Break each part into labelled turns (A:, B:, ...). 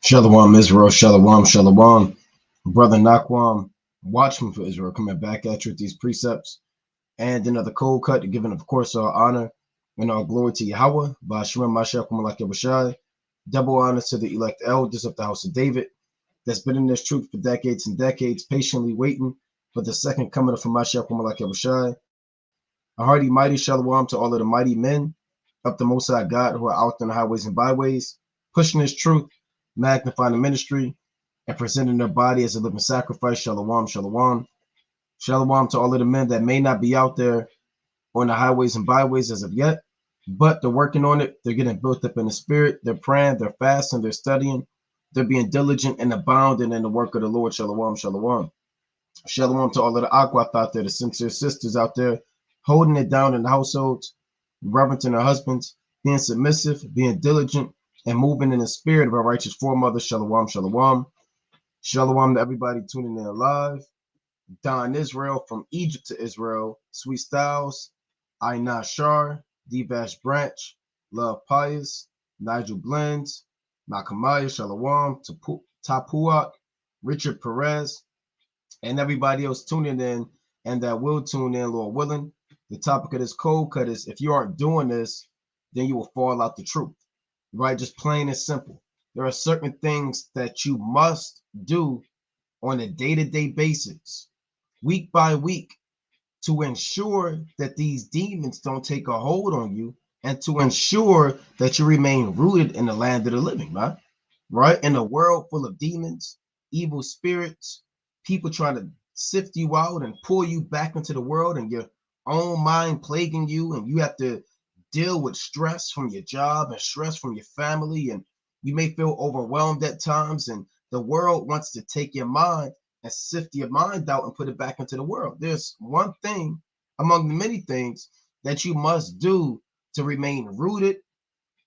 A: Shalom, Israel, Shalom, Shalom. Brother Nakwam, watchman for Israel, coming back at you with these precepts and another cold cut, giving, of course, our honor and our glory to Yahweh, Ba'ashem Mashiach Malak Yahushai. Double honor to the elect elders of the house of David that's been in this truth for decades and decades, patiently waiting for the second coming of Mashiach Malak Yahushai. A hearty, mighty Shalom to all of the mighty men of the Most High God who are out on the highways and byways, pushing this truth, magnifying the ministry, and presenting their body as a living sacrifice. Shalom, shalom. Shalom to all of the men that may not be out there on the highways and byways as of yet, but they're working on it. They're getting built up in the spirit. They're praying, they're fasting, they're studying. They're being diligent and abounding in the work of the Lord. Shalom, shalom. Shalom to all of the Aquath out there, the sincere sisters out there, holding it down in the households, reverencing their husbands, being submissive, being diligent, and moving in the spirit of our righteous foremothers. Shalom, shalom. Shalom to everybody tuning in live. Don Israel from Egypt to Israel. Sweet Styles, Aina Shar, D-Bash Branch, Love Pious, Nigel Blends, Nakamaya Shalom, Tapuak, Richard Perez, and everybody else tuning in and that will tune in, Lord willing. The topic of this cold cut is if you aren't doing this, then you will fall out the truth, right? Just plain and simple. There are certain things that you must do on a day-to-day basis, week by week, to ensure that these demons don't take a hold on you and to ensure that you remain rooted in the land of the living, right? In a world full of demons, evil spirits, people trying to sift you out and pull you back into the world, and your own mind plaguing you, and you have to deal with stress from your job and stress from your family, and you may feel overwhelmed at times, and the world wants to take your mind and sift your mind out and put it back into the world. There's one thing among the many things that you must do to remain rooted,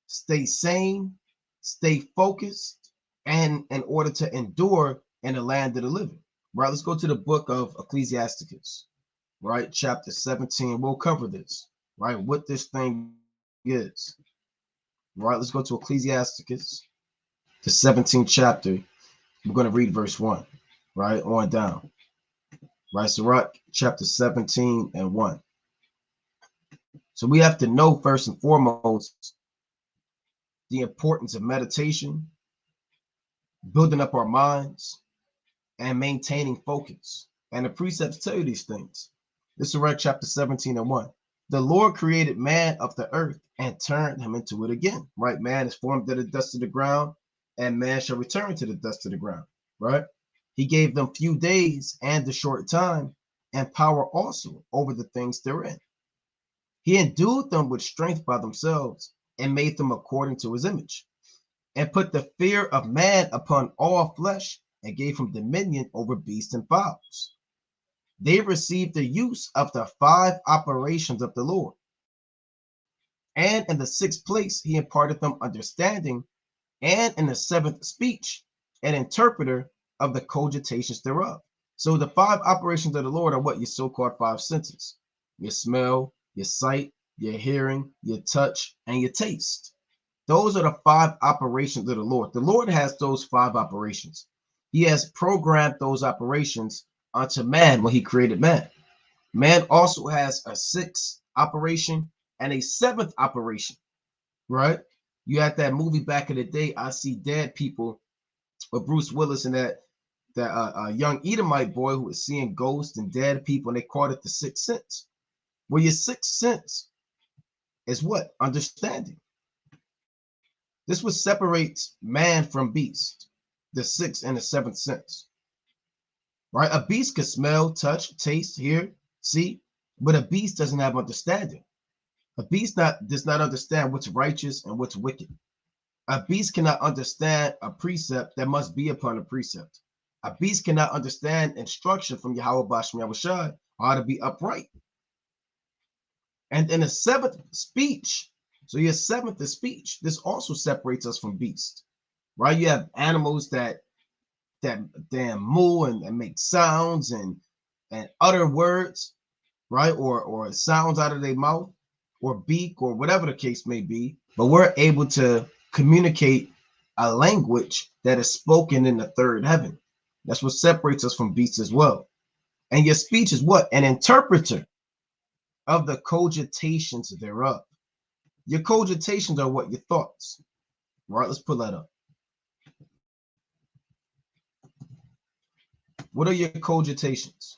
A: stay sane, stay focused, and in order to endure in the land of the living. Right, let's go to the book of Ecclesiasticus, right? Chapter 17. We'll cover this, right? What this thing is. Right, let's go to Ecclesiasticus, the 17th chapter. We're going to read verse 1, right? On down. Right, so right, chapter 17 and 1. So we have to know first and foremost the importance of meditation, building up our minds, and maintaining focus. And the precepts tell you these things. This is right, chapter 17 and 1. The Lord created man of the earth and turned him into it again. Right? Man is formed of the dust of the ground, and man shall return to the dust of the ground. Right? He gave them few days and a short time, and power also over the things therein. He endued them with strength by themselves, and made them according to his image, and put the fear of man upon all flesh, and gave him dominion over beasts and fowls. They received the use of the 5 operations of the Lord. And in the 6th place, he imparted them understanding, and in the 7th speech, an interpreter of the cogitations thereof. So the 5 operations of the Lord are what? Your so-called 5 senses: your smell, your sight, your hearing, your touch, and your taste. Those are the 5 operations of the Lord. The Lord has those 5 operations. He has programmed those operations onto man when he created man. Man also has a 6th operation and a 7th operation, right? You had that movie back in the day, I See Dead People, with Bruce Willis and that young Edomite boy who was seeing ghosts and dead people, and they called it the 6th sense. Well, your 6th sense is what? Understanding. This what separates man from beast, the 6th and the 7th sense. Right? A beast can smell, touch, taste, hear, see, but a beast doesn't have understanding. A beast does not understand what's righteous and what's wicked. A beast cannot understand a precept that must be upon a precept. A beast cannot understand instruction from Yahweh Bashmi Yahushai how to be upright. And in the 7th speech, so your 7th is speech. This also separates us from beasts, right? You have animals that moo and make sounds and utter words, right? Or sounds out of their mouth or beak or whatever the case may be. But we're able to communicate a language that is spoken in the third heaven. That's what separates us from beasts as well. And your speech is what? An interpreter of the cogitations thereof. Your cogitations are what? Your thoughts. Right? Let's pull that up. What are your cogitations?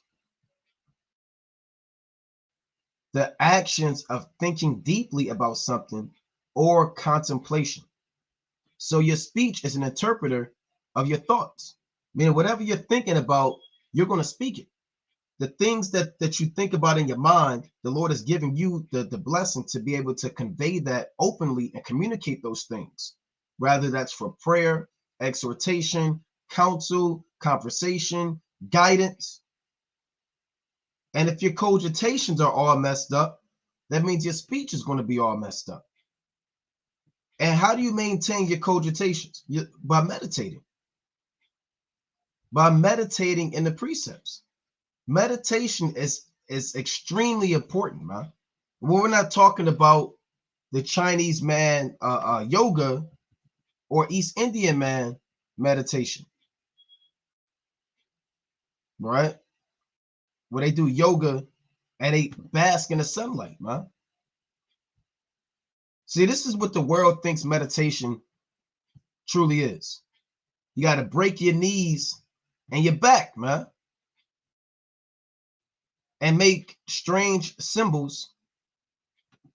A: The actions of thinking deeply about something or contemplation. So your speech is an interpreter of your thoughts. Meaning whatever you're thinking about, you're going to speak it. The things that you think about in your mind, the Lord has given you the blessing to be able to convey that openly and communicate those things. Rather that's for prayer, exhortation, counsel, conversation, guidance. And if your cogitations are all messed up, that means your speech is going to be all messed up. And how do you maintain your cogitations? By meditating. By meditating in the precepts. Meditation is extremely important, man. We're not talking about the Chinese man yoga or East Indian man meditation, right? Where they do yoga and they bask in the sunlight, man. See, this is what the world thinks meditation truly is. You got to break your knees and your back, man, and make strange symbols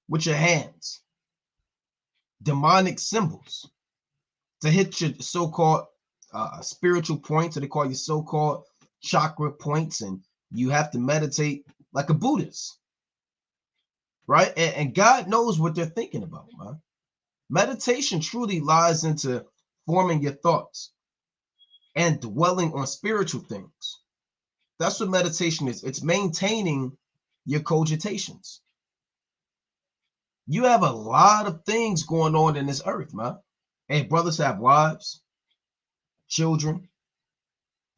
A: with your hands, demonic symbols, to hit your so-called spiritual points, or they call your so-called chakra points, and you have to meditate like a Buddhist, right? And God knows what they're thinking about, man. Meditation truly lies into forming your thoughts and dwelling on spiritual things. That's what meditation is. It's maintaining your cogitations. You have a lot of things going on in this earth, man. Hey, brothers have wives, children,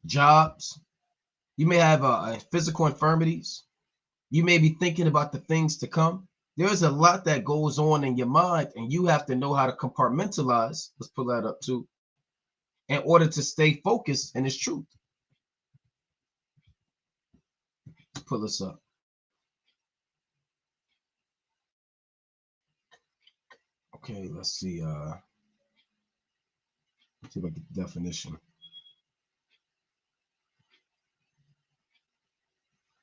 A: jobs. You may have physical infirmities. You may be thinking about the things to come. There's a lot that goes on in your mind, and you have to know how to compartmentalize. Let's pull that up too, in order to stay focused in its truth. Let's pull this up. Okay, let's see. See if I get the definition.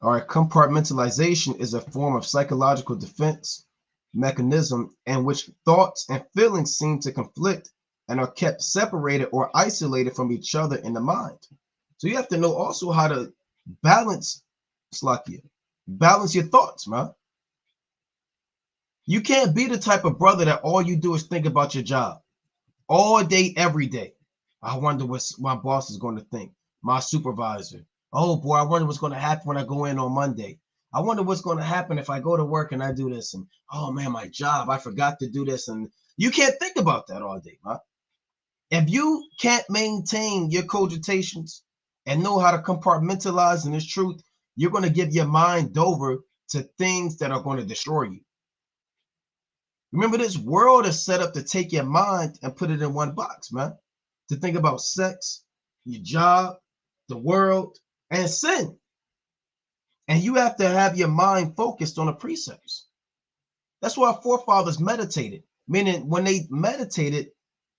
A: All right, compartmentalization is a form of psychological defense mechanism in which thoughts and feelings seem to conflict and are kept separated or isolated from each other in the mind. So you have to know also how to balance, balance your thoughts, man. You can't be the type of brother that all you do is think about your job all day, every day. I wonder what my boss is going to think, my supervisor. Oh boy, I wonder what's going to happen when I go in on Monday. I wonder what's going to happen if I go to work and I do this. And oh man, my job, I forgot to do this. And you can't think about that all day, huh? If you can't maintain your cogitations and know how to compartmentalize in this truth, you're going to give your mind over to things that are going to destroy you. Remember, this world is set up to take your mind and put it in one box, man. To think about sex, your job, the world, and sin. And you have to have your mind focused on the precepts. That's why our forefathers meditated, meaning when they meditated,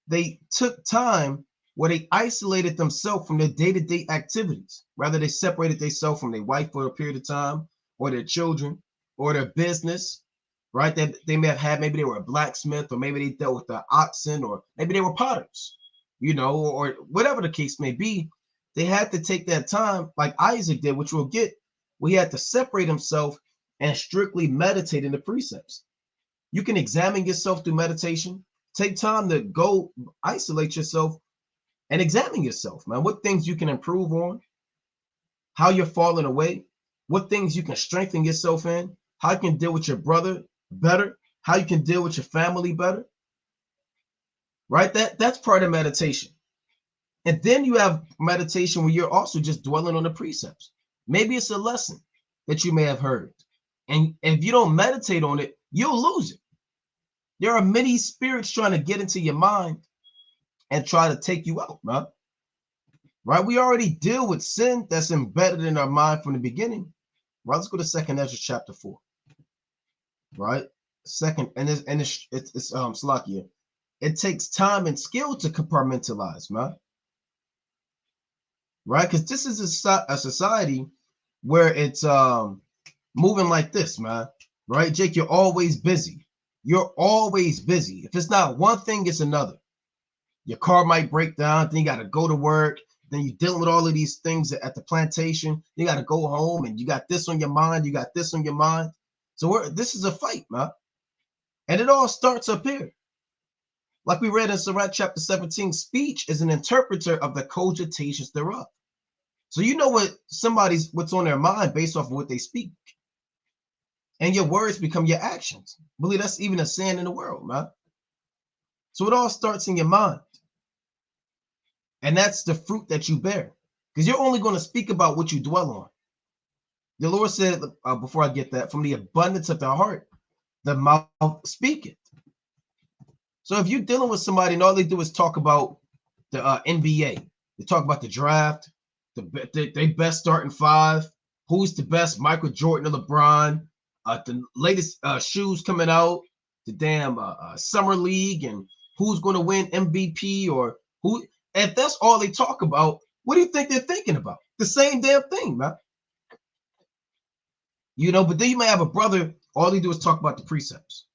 A: they took time where they isolated themselves from their day-to-day activities. Rather, they separated themselves from their wife for a period of time, or their children, or their business, right? That they may have had, maybe they were a blacksmith, or maybe they dealt with the oxen, or maybe they were potters, you know, or whatever the case may be. They had to take that time, like Isaac did, which we'll get, where he had to separate himself and strictly meditate in the precepts. You can examine yourself through meditation. Take time to go isolate yourself and examine yourself, man. What things you can improve on, how you're falling away, what things you can strengthen yourself in, how you can deal with your brother better, how you can deal with your family better, right? That's part of meditation. And then you have meditation where you're also just dwelling on the precepts. Maybe it's a lesson that you may have heard. And if you don't meditate on it, you'll lose it. There are many spirits trying to get into your mind and try to take you out, man. Right? We already deal with sin that's embedded in our mind from the beginning. Right? Let's go to 2nd Ezra chapter 4. Right? Second, and it's Slakia. It takes time and skill to compartmentalize, man. Right? Because this is a society where it's moving like this, man. Right, Jake? You're always busy. You're always busy. If it's not one thing, it's another. Your car might break down, then you got to go to work. Then you're dealing with all of these things at the plantation. You got to go home, and you got this on your mind. You got this on your mind. So this is a fight, man. And it all starts up here. Like we read in Sirach chapter 17, speech is an interpreter of the cogitations thereof. So you know what's on their mind based off of what they speak. And your words become your actions. I believe that's even a saying in the world, man. So it all starts in your mind. And that's the fruit that you bear. Because you're only going to speak about what you dwell on. The Lord said, before I get that, from the abundance of the heart, the mouth speaketh. So if you're dealing with somebody and all they do is talk about the NBA, they talk about the draft, they best starting five, who's the best, Michael Jordan or LeBron, the latest shoes coming out, the damn summer league, and who's going to win MVP or who. If that's all they talk about, what do you think they're thinking about? The same damn thing, man. You know, but then you may have a brother, all he do is talk about the precepts,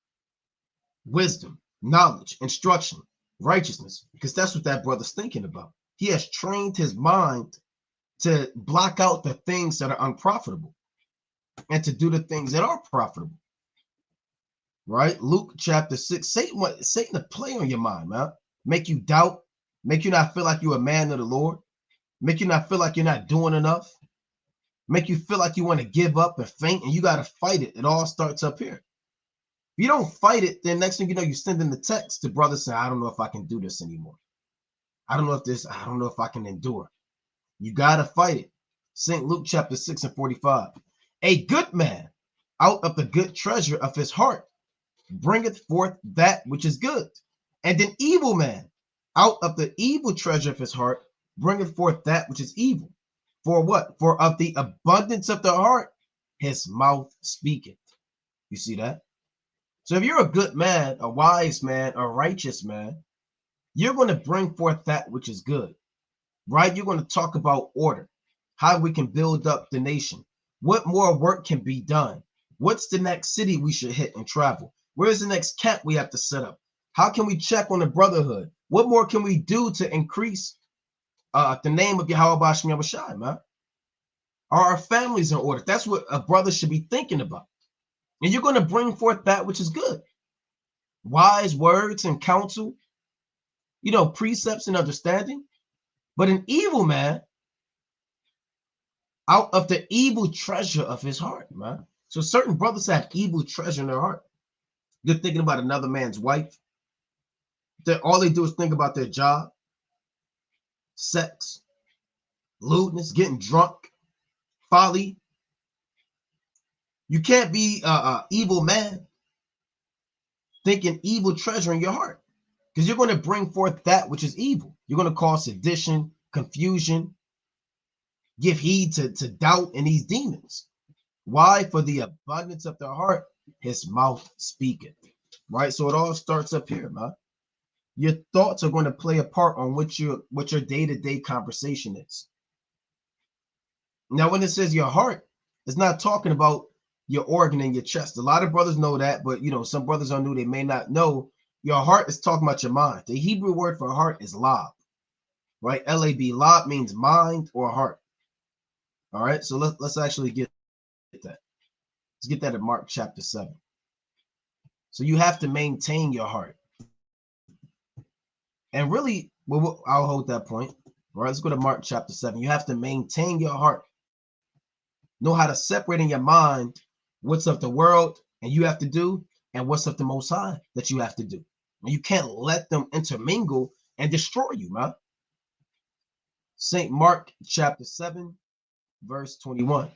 A: wisdom, knowledge, instruction, righteousness, because that's what that brother's thinking about. He has trained his mind to block out the things that are unprofitable and to do the things that are profitable. Right? Luke chapter 6, Satan to play on your mind, man. Make you doubt, make you not feel like you're a man of the Lord, make you not feel like you're not doing enough, make you feel like you want to give up and faint, and you got to fight it. It all starts up here. If you don't fight it, then next thing you know, you send in the text to brothers saying, I don't know if I can do this anymore. I don't know if I can endure. You got to fight it. St. Luke chapter 6 and 45. A good man out of the good treasure of his heart bringeth forth that which is good. And an evil man out of the evil treasure of his heart bringeth forth that which is evil. For what? For of the abundance of the heart, his mouth speaketh. You see that? So if you're a good man, a wise man, a righteous man, you're going to bring forth that which is good, right? You're going to talk about order, how we can build up the nation, what more work can be done, what's the next city we should hit and travel, where's the next camp we have to set up, how can we check on the brotherhood, what more can we do to increase the name of Yahweh Shem Yahushai, man? Are our families in order? That's what a brother should be thinking about. And you're going to bring forth that which is good. Wise words and counsel, you know, precepts and understanding. But an evil man, out of the evil treasure of his heart, man. So certain brothers have evil treasure in their heart. They're thinking about another man's wife. All they do is think about their job, sex, lewdness, getting drunk, folly. You can't be an evil man thinking evil treasure in your heart, because you're going to bring forth that which is evil. You're going to cause sedition, confusion, give heed to doubt and these demons. Why? For the abundance of the heart, his mouth speaketh. Right? So it all starts up here, man. Your thoughts are going to play a part on what your day-to-day conversation is. Now, when it says your heart, it's not talking about your organ in your chest. A lot of brothers know that, but you know, some brothers are new, they may not know. Your heart is talking about your mind. The Hebrew word for heart is lab, right? L-A-B. Lab means mind or heart. All right, so let's actually get that. Let's get that in Mark chapter 7. So you have to maintain your heart. And really, well, I'll hold that point. All right, let's go to Mark chapter 7. You have to maintain your heart. Know how to separate in your mind what's of the world and you have to do, and what's of the Most High that you have to do. And you can't let them intermingle and destroy you, man. St. Mark chapter 7, verse 21. I'm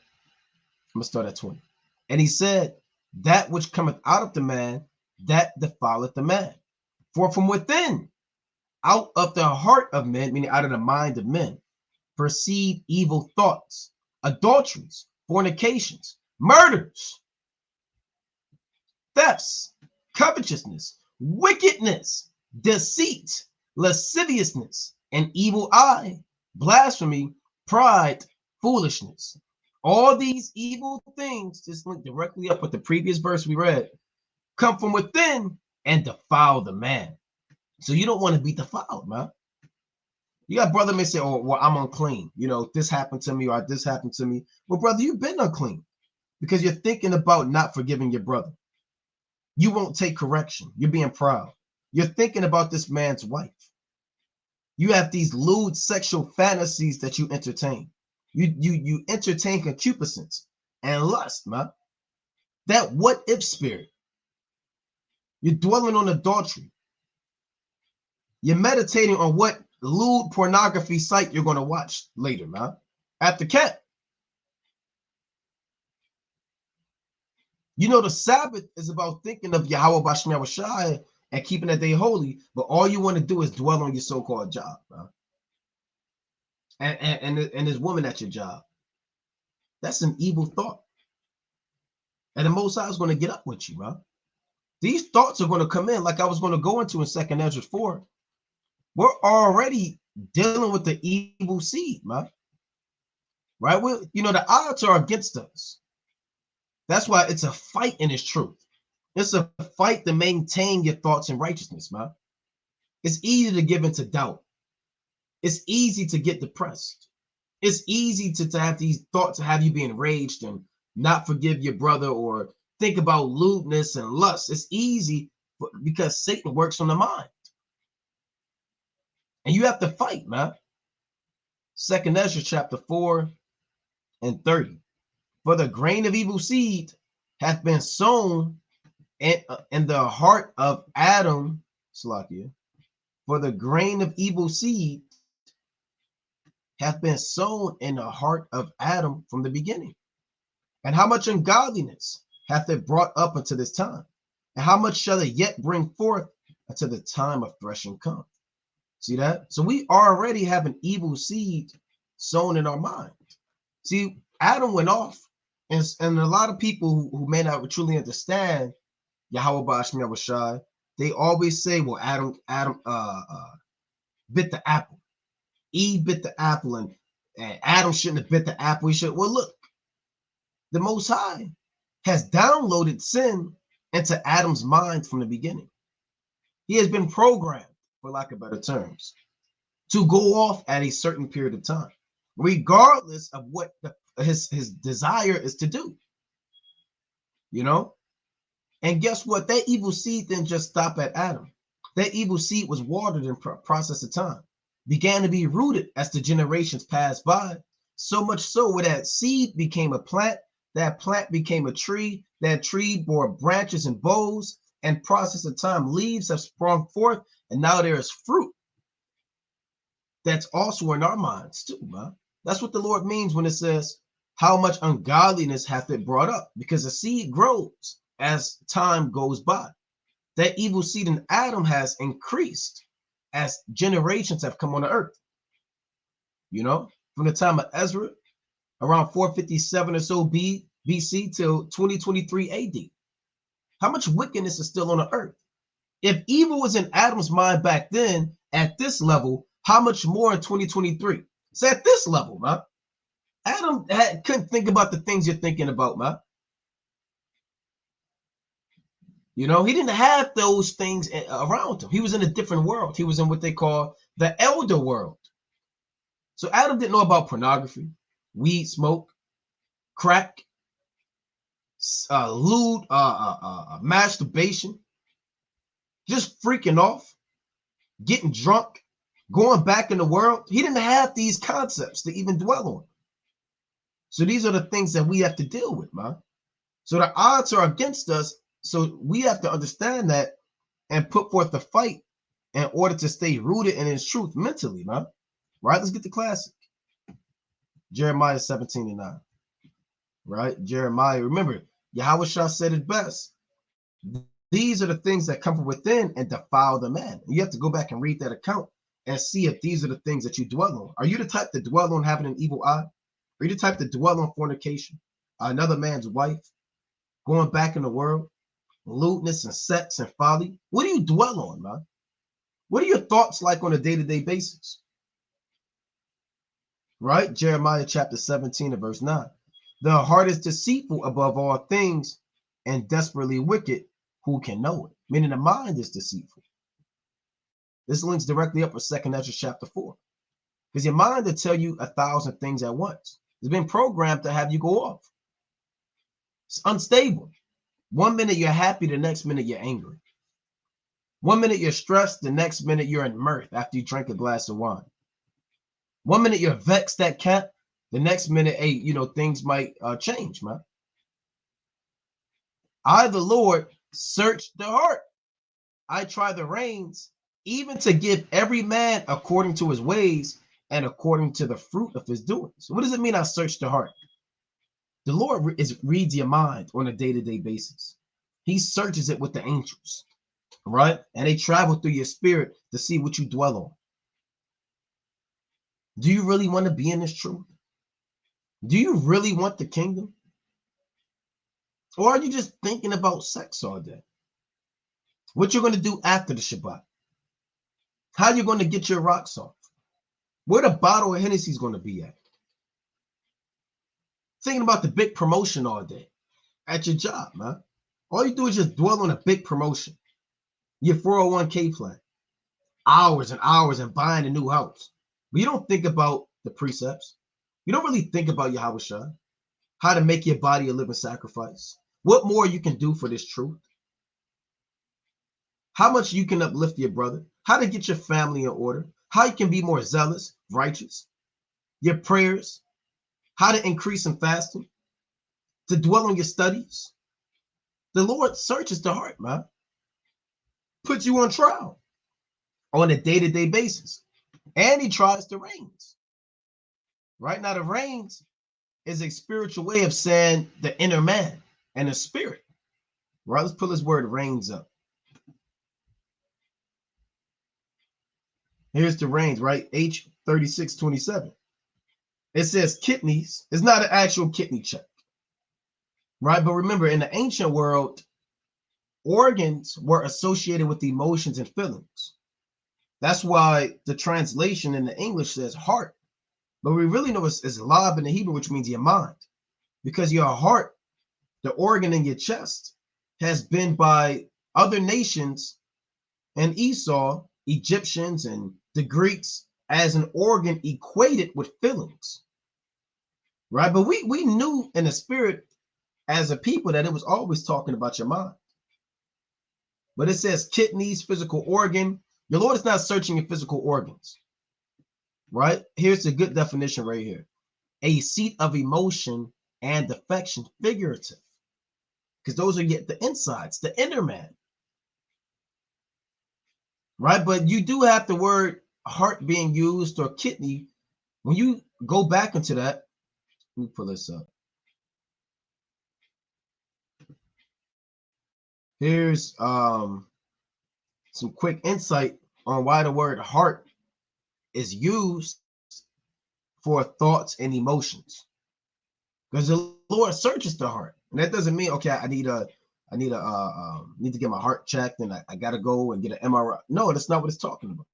A: going to start at 20. And he said, that which cometh out of the man, that defileth the man. For from within, out of the heart of men, meaning out of the mind of men, proceed evil thoughts, adulteries, fornications, murders, thefts, covetousness, wickedness, deceit, lasciviousness, an evil eye, blasphemy, pride, foolishness. All these evil things, just link directly up with the previous verse we read, come from within and defile the man. So you don't want to be defiled, man. You got brother may say, oh, well, I'm unclean. You know, this happened to me or this happened to me. Well, brother, you've been unclean because you're thinking about not forgiving your brother. You won't take correction. You're being proud. You're thinking about this man's wife. You have these lewd sexual fantasies that you entertain. You entertain concupiscence and lust, man. That what if spirit. You're dwelling on adultery. You're meditating on what lewd pornography site you're going to watch later, man. At the camp. You know, the Sabbath is about thinking of Yahweh Basham Yahushai and keeping that day holy, but all you want to do is dwell on your so-called job, man. And this woman at your job. That's an evil thought. And the Most High is going to get up with you, man. These thoughts are going to come in, like I was going to go into in 2nd Ezra 4. We're already dealing with the evil seed, man. Right? You know, the odds are against us. That's why it's a fight in its truth. It's a fight to maintain your thoughts in righteousness, man. It's easy to give into doubt. It's easy to get depressed. It's easy to have these thoughts, to have you be enraged and not forgive your brother or think about lewdness and lust. It's easy because Satan works on the mind. And you have to fight, man. 2nd Ezra chapter 4 and 30. For the grain of evil seed hath been sown in the heart of Adam, Slakia. For the grain of evil seed hath been sown in the heart of Adam from the beginning. And how much ungodliness hath it brought up unto this time? And how much shall it yet bring forth until the time of threshing come? See that? So we already have an evil seed sown in our mind. See, Adam went off, and a lot of people who may not truly understand Yahweh Basham Yahushai, they always say, well, Adam bit the apple. Eve bit the apple, and Adam shouldn't have bit the apple. He should. Well, look, the Most High has downloaded sin into Adam's mind from the beginning. He has been programmed, for lack of better terms, to go off at a certain period of time, regardless of what his desire is to do. You know? And guess what? That evil seed didn't just stop at Adam. That evil seed was watered in process of time, began to be rooted as the generations passed by, so much so where that seed became a plant, that plant became a tree, that tree bore branches and boughs, and process of time, leaves have sprung forth, and now there is fruit. That's also in our minds too, man. That's what the Lord means when it says, how much ungodliness hath it brought up? Because the seed grows as time goes by. That evil seed in Adam has increased as generations have come on the earth. You know, from the time of Ezra, around 457 or so BC till 2023 AD. How much wickedness is still on the earth? If evil was in Adam's mind back then at this level, how much more in 2023? It's at this level, man. Adam couldn't think about the things you're thinking about, man. You know, he didn't have those things around him. He was in a different world. He was in what they call the elder world. So Adam didn't know about pornography, weed smoke, crack, lewd, masturbation, just freaking off, getting drunk, going back in the world. He didn't have these concepts to even dwell on. So these are the things that we have to deal with, man. So the odds are against us. So we have to understand that and put forth the fight in order to stay rooted in his truth mentally, man. Right? Let's get the classic. Jeremiah 17:9. Right? Jeremiah, remember, Yahweh Shah said it best. These are the things that come from within and defile the man. You have to go back and read that account and see if these are the things that you dwell on. Are you the type to dwell on having an evil eye? Are you the type to dwell on fornication, another man's wife, going back in the world, lewdness and sex and folly? What do you dwell on, man? What are your thoughts like on a day-to-day basis? Right? Jeremiah chapter 17 and verse 9. The heart is deceitful above all things and desperately wicked. Who can know it? Meaning the mind is deceitful. This links directly up with 2 Ezra chapter 4. Because your mind will tell you 1,000 things at once. It's been programmed to have you go off. It's unstable. One minute you're happy, the next minute you're angry. One minute you're stressed, the next minute you're in mirth after you drink a glass of wine. One minute you're vexed at cat, the next minute, hey, things might change, man. I, the Lord, search the heart. I try the reins, even to give every man according to his ways and according to the fruit of his doings. So what does it mean I search the heart? The Lord reads your mind on a day-to-day basis. He searches it with the angels, right? And they travel through your spirit to see what you dwell on. Do you really want to be in this truth? Do you really want the kingdom? Or are you just thinking about sex all day? What you're going to do after the Shabbat? How you're going to get your rocks off? Where the bottle of Hennessy is going to be at? Thinking about the big promotion all day at your job, man. All you do is just dwell on a big promotion. Your 401k plan. Hours and hours and buying a new house. But you don't think about the precepts. You don't really think about your Yahushua, how to make your body a living sacrifice. What more you can do for this truth? How much you can uplift your brother? How to get your family in order? How you can be more zealous, righteous? Your prayers? How to increase in fasting? To dwell on your studies? The Lord searches the heart, man. Puts you on trial on a day-to-day basis. And he tries the reins. Right now, the reins is a spiritual way of saying the inner man and the spirit. Right? Let's pull this word reins up. Here's the reins, right? H3627. It says kidneys. It's not an actual kidney check. Right? But remember, in the ancient world, organs were associated with emotions and feelings. That's why the translation in the English says heart. But we really know it's lab in the Hebrew, which means your mind. Because your heart, the organ in your chest, has been by other nations and Esau, Egyptians and the Greeks, as an organ equated with feelings. Right? But we knew in the spirit as a people that it was always talking about your mind. But it says kidneys, physical organ. Your Lord is not searching your physical organs. Right? Here's a good definition right here. A seat of emotion and affection, figurative. Because those are the insides, the inner man. Right? But you do have the word heart being used or kidney. When you go back into that, let me pull this up. Here's some quick insight on why the word heart is used for thoughts and emotions. Because the Lord searches the heart. And that doesn't mean, okay, I need to get my heart checked and I gotta go and get an MRI. No, that's not what it's talking about.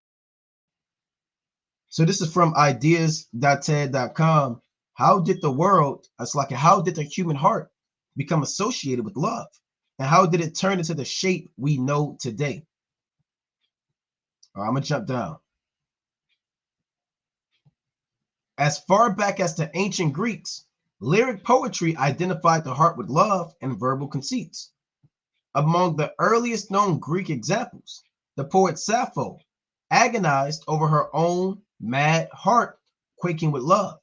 A: So this is from ideas.ted.com. How did the human heart become associated with love? And how did it turn into the shape we know today? All right, I'm gonna jump down. As far back as the ancient Greeks, lyric poetry identified the heart with love and verbal conceits. Among the earliest known Greek examples, the poet Sappho agonized over her own mad heart quaking with love.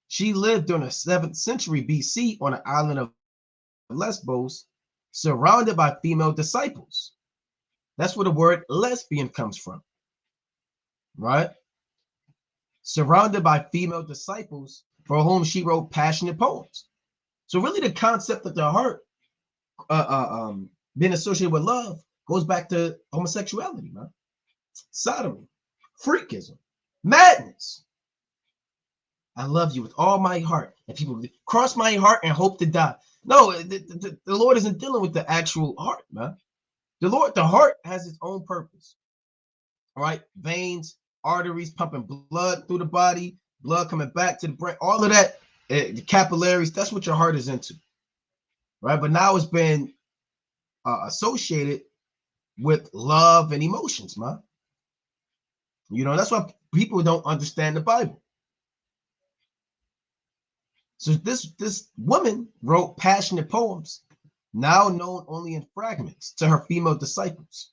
A: She lived during the 7th century BC on the island of Lesbos, surrounded by female disciples. That's where the word lesbian comes from, right? Surrounded by female disciples for whom she wrote passionate poems. So really the concept of the heart being associated with love goes back to homosexuality, man. Sodomy. freakism, madness. I love you with all my heart. And people cross my heart and hope to die. No, the Lord isn't dealing with the actual heart, man. The heart has its own purpose. All right, veins, arteries pumping blood through the body, blood coming back to the brain, all of that, the capillaries, that's what your heart is into, right? But now it's been associated with love and emotions, man. You know, that's why people don't understand the Bible. So this woman wrote passionate poems, now known only in fragments, to her female disciples,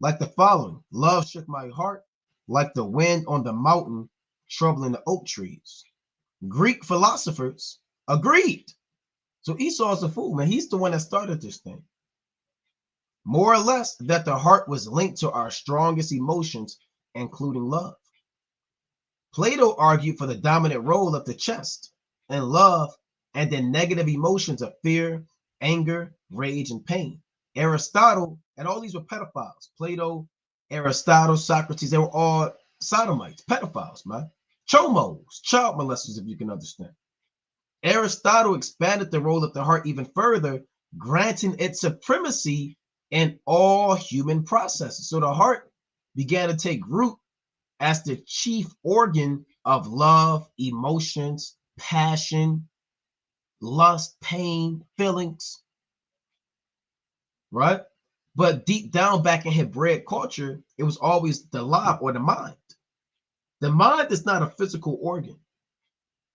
A: like the following: love shook my heart like the wind on the mountain, troubling the oak trees. Greek philosophers agreed. So Esau's a fool, man. He's the one that started this thing. More or less, that the heart was linked to our strongest emotions, including love. Plato argued for the dominant role of the chest and love, and the negative emotions of fear, anger, rage, and pain. Aristotle, and all these were pedophiles. Plato, Aristotle, Socrates, they were all sodomites, pedophiles, man. Chomos, child molesters, if you can understand. Aristotle expanded the role of the heart even further, granting it supremacy in all human processes. So the heart began to take root as the chief organ of love, emotions, passion, lust, pain, feelings, right? But deep down back in Hebraic culture, it was always the lab or the mind. The mind is not a physical organ,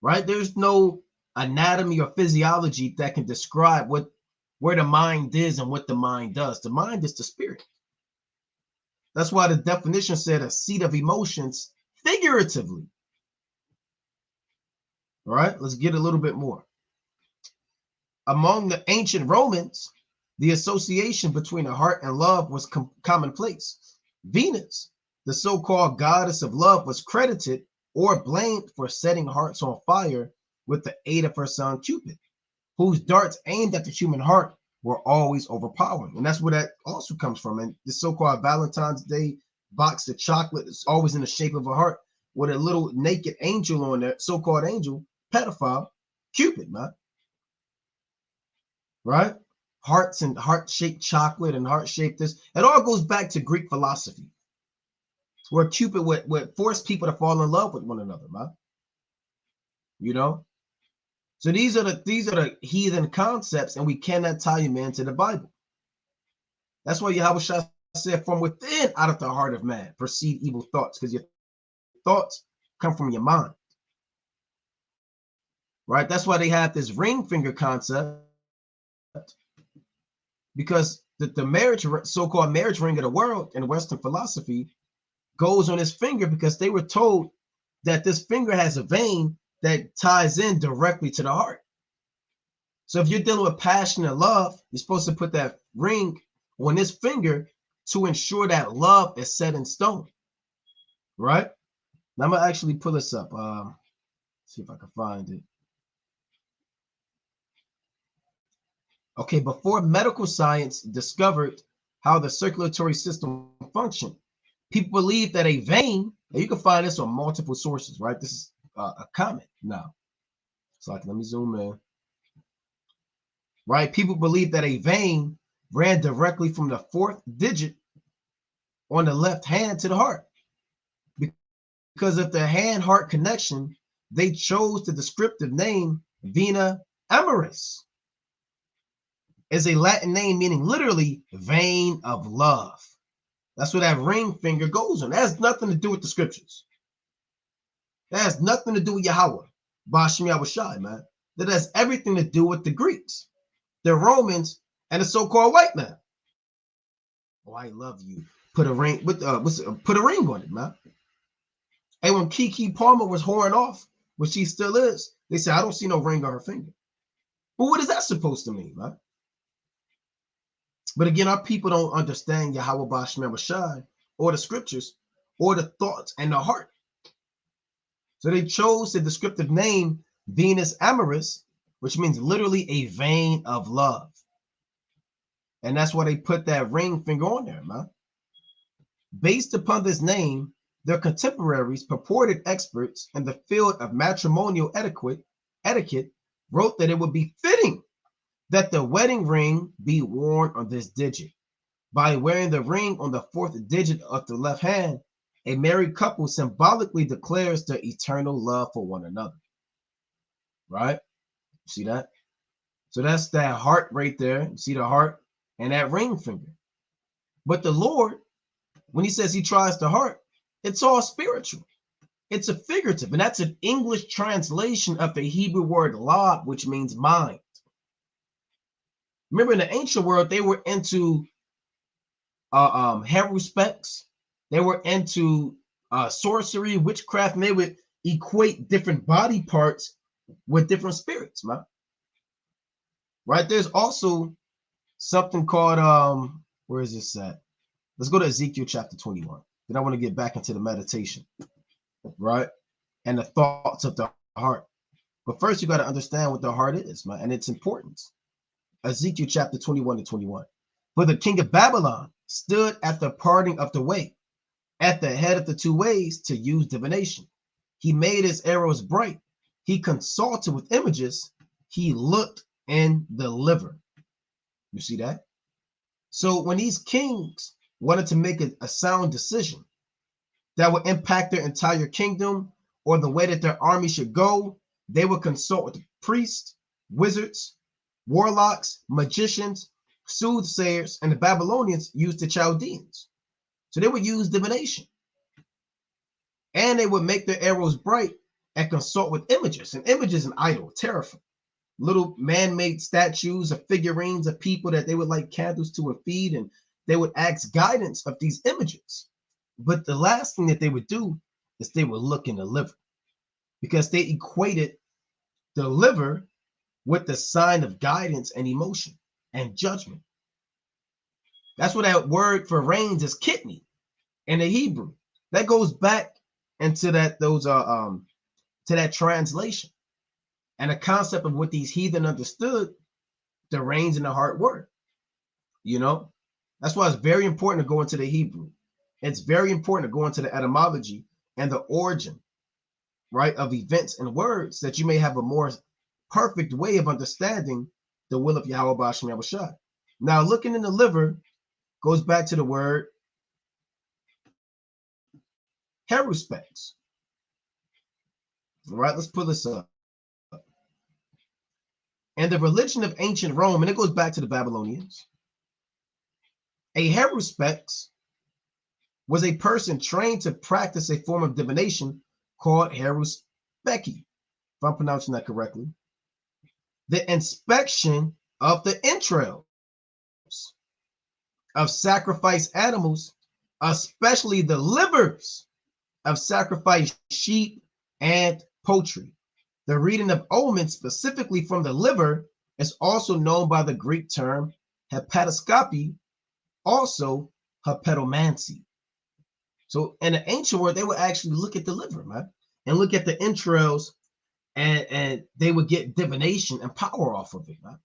A: right? There's no anatomy or physiology that can describe where the mind is and what the mind does. The mind is the spirit. That's why the definition said a seat of emotions figuratively. All right, let's get a little bit more. Among the ancient Romans, the association between the heart and love was commonplace. Venus, the so-called goddess of love, was credited or blamed for setting hearts on fire with the aid of her son Cupid, whose darts aimed at the human heart were always overpowering. And that's where that also comes from. And the so-called Valentine's Day box of chocolate is always in the shape of a heart with a little naked angel on there, so-called angel, pedophile, Cupid, man. Right? Hearts and heart-shaped chocolate and heart-shaped this. It all goes back to Greek philosophy, where Cupid would force people to fall in love with one another, man. You know? So these are the heathen concepts, and we cannot tie them into the Bible. That's why Yahweh Shah said, from within, out of the heart of man, proceed evil thoughts, because your thoughts come from your mind. Right? That's why they have this ring finger concept, because the marriage, so-called marriage ring of the world in Western philosophy goes on his finger, because they were told that this finger has a vein that ties in directly to the heart. So if you're dealing with passion and love, you're supposed to put that ring on this finger to ensure that love is set in stone, right? Now I'm gonna actually pull this up. See if I can find it. Okay, before medical science discovered how the circulatory system functioned, people believed that a vein, and you can find this on multiple sources, right? This is a comment now. So let me zoom in. Right? People believe that a vein ran directly from the fourth digit on the left hand to the heart. Because of the hand-heart connection, they chose the descriptive name Vena Amoris. Is a Latin name meaning literally vein of love. That's where that ring finger goes on. That has nothing to do with the scriptures. That has nothing to do with Yahweh, Bashem Yahweh Shai, man. That has everything to do with the Greeks, the Romans, and the so-called white man. Oh, I love you. Put a ring with put a ring on it, man. And when Kiki Palmer was whoring off, which she still is, they said, I don't see no ring on her finger. But what is that supposed to mean, man? But again, our people don't understand Yahweh Bashem Yahweh Shai or the scriptures or the thoughts and the heart. So they chose the descriptive name Venus Amoris, which means literally a vein of love. And that's why they put that ring finger on there, man. Based upon this name, Their contemporaries, purported experts in the field of matrimonial etiquette, wrote that it would be fitting that the wedding ring be worn on this digit. By wearing the ring on the fourth digit of the left hand, a married couple symbolically declares their eternal love for one another. Right? See that? So that's that heart right there. You see the heart and that ring finger. But the Lord, when he says he tries the heart, it's all spiritual. It's a figurative, and that's an English translation of the Hebrew word lab, which means mind. Remember, in the ancient world, they were into haruspects. They were into sorcery, witchcraft, and they would equate different body parts with different spirits, man. Right? There's also something called where is this at? Let's go to Ezekiel chapter 21. Then I want to get back into the meditation, right? And the thoughts of the heart. But first, you got to understand what the heart is, man, and its importance. Ezekiel chapter 21 to 21. For the king of Babylon stood at the parting of the way, at the head of the two ways, to use divination. He made his arrows bright. He consulted with images. He looked in the liver. You see that? So when these kings wanted to make a sound decision that would impact their entire kingdom or the way that their army should go, they would consult with priests, wizards, warlocks, magicians, soothsayers, and the Babylonians used the Chaldeans. So they would use divination. And they would make their arrows bright and consult with images. And images and idol, terrifying. Little man-made statues of figurines of people that they would light candles to and feed, and they would ask guidance of these images. But the last thing that they would do is they would look in the liver, because they equated the liver with the sign of guidance and emotion and judgment. That's what that word for reins is, kidney, in the Hebrew. That goes back into that to that translation. And the concept of what these heathen understood, the reins in the heart were. You know, that's why it's very important to go into the Hebrew. It's very important to go into the etymology and the origin, right, of events and words, that you may have a more perfect way of understanding the will of Yahweh B'Ashem Yahushua. Now, looking in the liver goes back to the word haruspects. All right, let's pull this up. And the religion of ancient Rome, and it goes back to the Babylonians. A haruspex was a person trained to practice a form of divination called haruspeki, if I'm pronouncing that correctly. The inspection of the entrails of sacrificed animals, especially the livers of sacrificed sheep and poultry. The reading of omens specifically from the liver is also known by the Greek term hepatoscopy, also hepatomancy. So in the ancient world, they would actually look at the liver, man, and look at the entrails, and they would get divination and power off of it, man.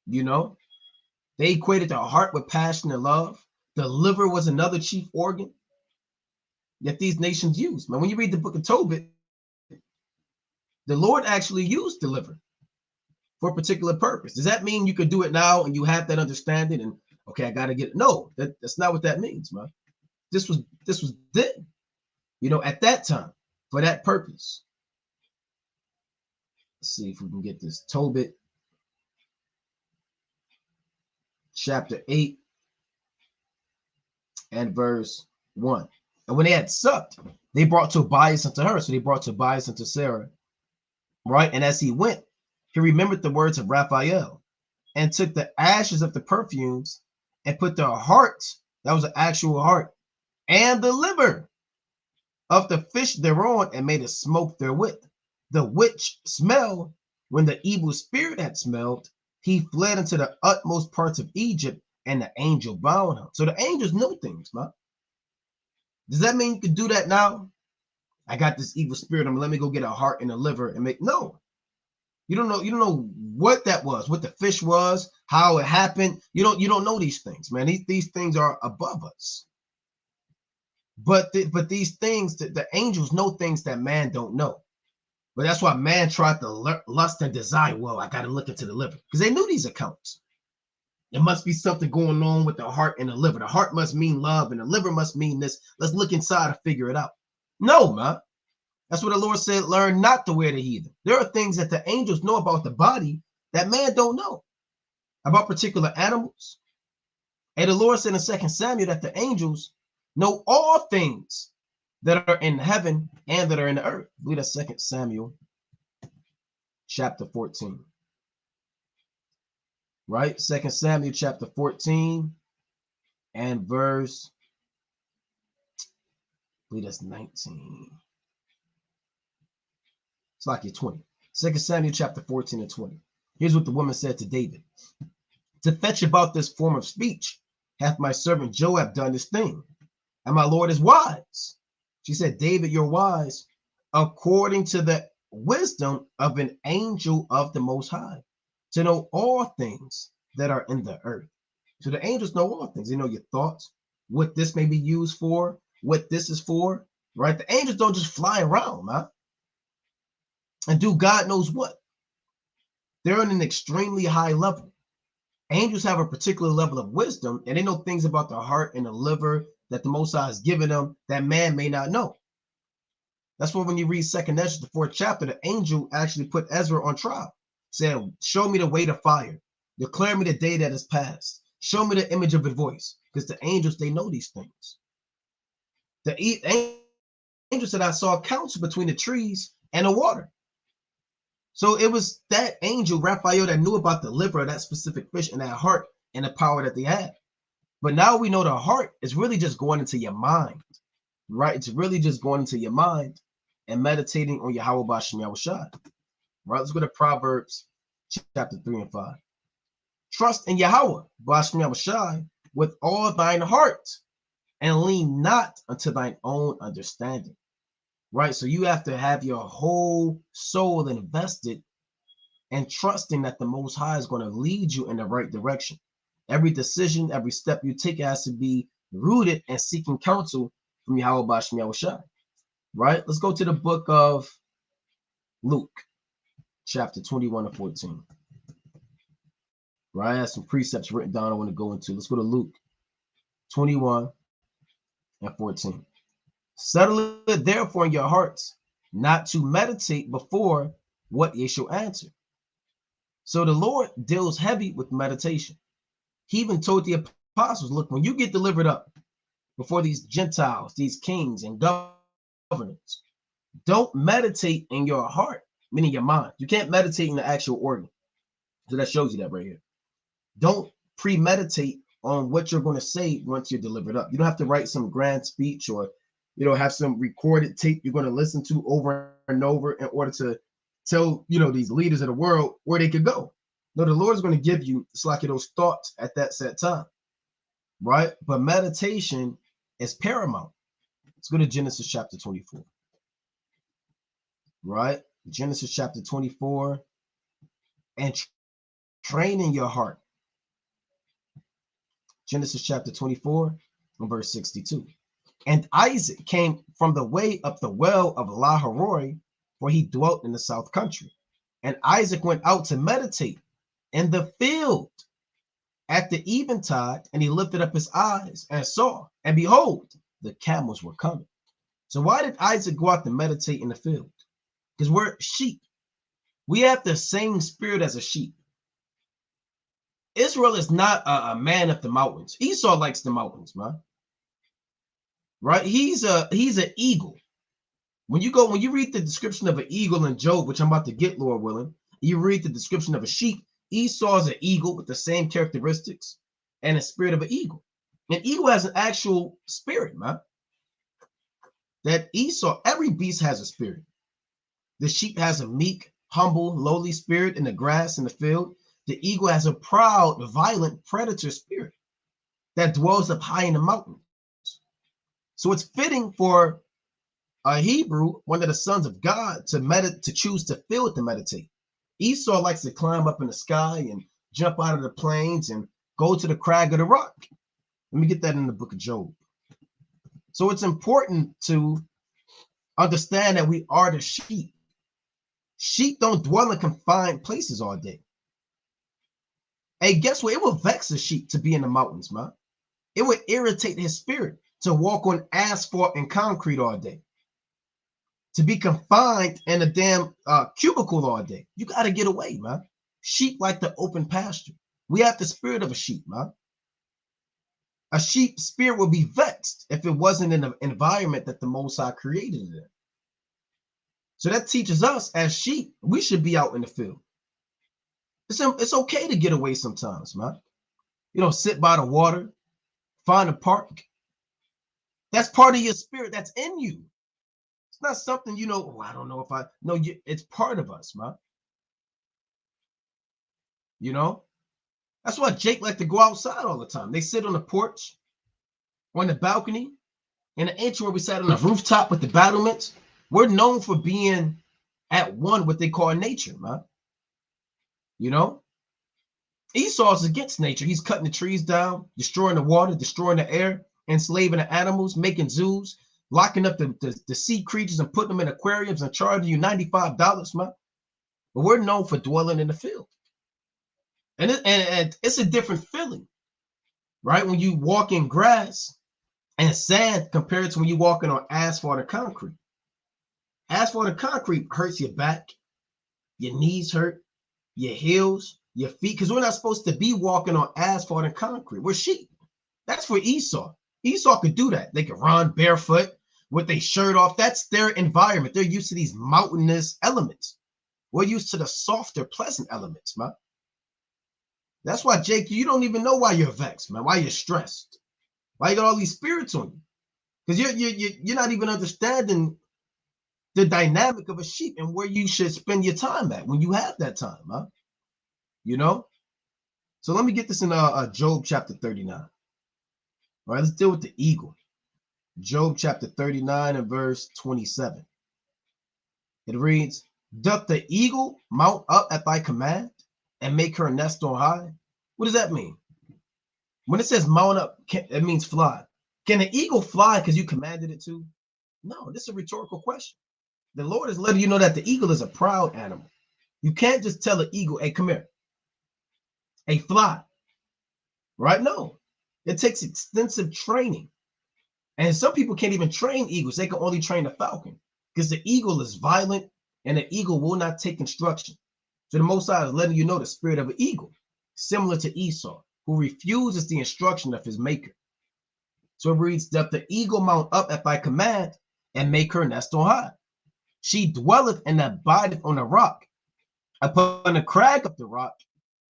A: You know, they equated the heart with passion and love. The liver was another chief organ that these nations used. Man, when you read the book of Tobit, the Lord actually used the liver for a particular purpose. Does that mean you could do it now and you have that understanding and, okay, I got to get it? No, that's not what that means, man. This was then, you know, at that time, for that purpose. Let's see if we can get this. Tobit chapter 8 and verse 1. And when they had supped, they brought Tobias unto her. So they brought Tobias unto Sarah, right? And as he went, he remembered the words of Raphael and took the ashes of the perfumes and put the heart, that was an actual heart, and the liver of the fish thereon, and made a smoke therewith. The which smell, when the evil spirit had smelled, he fled into the utmost parts of Egypt, and the angel bound him. So the angels know things, man. Does that mean you can do that now? I got this evil spirit. Let me go get a heart and a liver and make. No, you don't know. You don't know what that was, what the fish was, how it happened. You don't know these things, man. These things are above us. But these things, the angels know things that man don't know. But that's why man tried to lust and desire. Well, I got to look into the liver because they knew these accounts. There must be something going on with the heart and the liver. The heart must mean love and the liver must mean this. Let's look inside and figure it out. No, man. That's what the Lord said, learn not to wear the heathen. There are things that the angels know about the body that man don't know, about particular animals. And the Lord said in 2 Samuel that the angels know all things that are in heaven and that are in the earth. I believe that's 2 Samuel chapter 14. Right? 2 Samuel chapter 14 and verse, I believe that's 19. It's like you're 20. 2 Samuel chapter 14 and 20. Here's what the woman said to David. To fetch about this form of speech hath my servant Joab done this thing, and my Lord is wise. She said, David, you're wise, according to the wisdom of an angel of the Most High, to know all things that are in the earth. So the angels know all things. They know your thoughts, what this may be used for, what this is for, right? The angels don't just fly around, man, and do God knows what. They're on an extremely high level. Angels have a particular level of wisdom, and they know things about the heart and the liver that the Most High has given them that man may not know. That's why when you read 2nd Ezra, the 4th chapter, the angel actually put Ezra on trial, saying, show me the way to fire. Declare me the day that is past. Show me the image of the voice. Because the angels, they know these things. The angel said, I saw counsel between the trees and the water. So it was that angel, Raphael, that knew about the liver of that specific fish and that heart and the power that they had. But now we know the heart is really just going into your mind, right? It's really just going into your mind and meditating on Yahweh B'Shem Yahushai. Right? Let's go to Proverbs chapter 3 and 5. Trust in Yahweh B'Shem Yahushai with all thine heart and lean not unto thine own understanding. Right? So you have to have your whole soul invested and trusting that the Most High is going to lead you in the right direction. Every decision, every step you take has to be rooted and seeking counsel from Yahweh B'Shem Yahushai. Right? Let's go to the book of Luke, chapter 21 and 14. Right? I have some precepts written down I want to go into. Let's go to Luke 21 and 14. Settle it therefore in your hearts, not to meditate before what ye shall answer. So the Lord deals heavy with meditation. He even told the apostles, look, when you get delivered up before these Gentiles, these kings and governors, don't meditate in your heart, meaning your mind. You can't meditate in the actual organ. So that shows you that right here. Don't premeditate on what you're going to say once you're delivered up. You don't have to write some grand speech or, have some recorded tape you're going to listen to over and over in order to tell, these leaders of the world where they could go. No, the Lord is going to give you, it's like those thoughts at that set time, right? But meditation is paramount. Let's go to Genesis chapter 24, right? Genesis chapter 24 and training your heart. Genesis chapter 24 and verse 62. And Isaac came from the way up the well of Laharoy, for he dwelt in the south country. And Isaac went out to meditate in the field at the eventide, and he lifted up his eyes and saw, and behold, the camels were coming. So why did Isaac go out to meditate in the field? Because we're sheep. We have the same spirit as a sheep. Israel is not a man of the mountains. Esau likes the mountains, man. Right? He's an eagle. When you read the description of an eagle in Job, which I'm about to get, Lord willing, you read the description of a sheep. Esau is an eagle with the same characteristics and a spirit of an eagle. An eagle has an actual spirit, man. That Esau, every beast has a spirit. The sheep has a meek, humble, lowly spirit in the grass in the field. The eagle has a proud, violent predator spirit that dwells up high in the mountains. So it's fitting for a Hebrew, one of the sons of God, to choose the field to meditate. Esau likes to climb up in the sky and jump out of the plains and go to the crag of the rock. Let me get that in the book of Job. So it's important to understand that we are the sheep. Sheep don't dwell in confined places all day. Hey, guess what? It will vex a sheep to be in the mountains, man. It would irritate his spirit to walk on asphalt and concrete all day. To be confined in a damn cubicle all day. You got to get away, man. Sheep like the open pasture. We have the spirit of a sheep, man. A sheep spirit would be vexed if it wasn't in an environment that the Most High created it in. So that teaches us as sheep, we should be out in the field. It's okay to get away sometimes, man. You know, sit by the water, find a park. That's part of your spirit that's in you. It's not something, you know, oh, I don't know if I, no, it's part of us, man. You know, that's why Jake liked to go outside all the time. They sit on the porch, on the balcony. In the ancient where we sat on the rooftop with the battlements, we're known for being at one, what they call nature, man. You know, Esau's against nature. He's cutting the trees down, destroying the water, destroying the air, enslaving the animals, making zoos, locking up the sea creatures and putting them in aquariums and charging you $95, man. But we're known for dwelling in the field. And it's a different feeling, right? When you walk in grass and sand compared to when you're walking on asphalt and concrete. Asphalt and concrete hurts your back, your knees hurt, your heels, your feet, because we're not supposed to be walking on asphalt and concrete. We're sheep. That's for Esau. Esau could do that. They could run barefoot with their shirt off. That's their environment. They're used to these mountainous elements. We're used to the softer, pleasant elements, man. That's why, Jake, you don't even know why you're vexed, man. Why you're stressed. Why you got all these spirits on you? Because you're not even understanding the dynamic of a sheep and where you should spend your time at when you have that time, huh? You know? So let me get this in Job chapter 39. All right, let's deal with the eagle. Job chapter 39 and verse 27. It reads, doth the eagle mount up at thy command and make her nest on high? What does that mean? When it says mount up, it means fly. Can an eagle fly because you commanded it to? No, this is a rhetorical question. The Lord is letting you know that the eagle is a proud animal. You can't just tell an eagle, hey, come here. Hey, fly. Right? No. It takes extensive training. And some people can't even train eagles. They can only train a falcon because the eagle is violent and the eagle will not take instruction. So the Most High is letting you know the spirit of an eagle, similar to Esau, who refuses the instruction of his maker. So it reads, doth the eagle mount up at thy command and make her nest on high? She dwelleth and abideth on a rock, upon the crag of the rock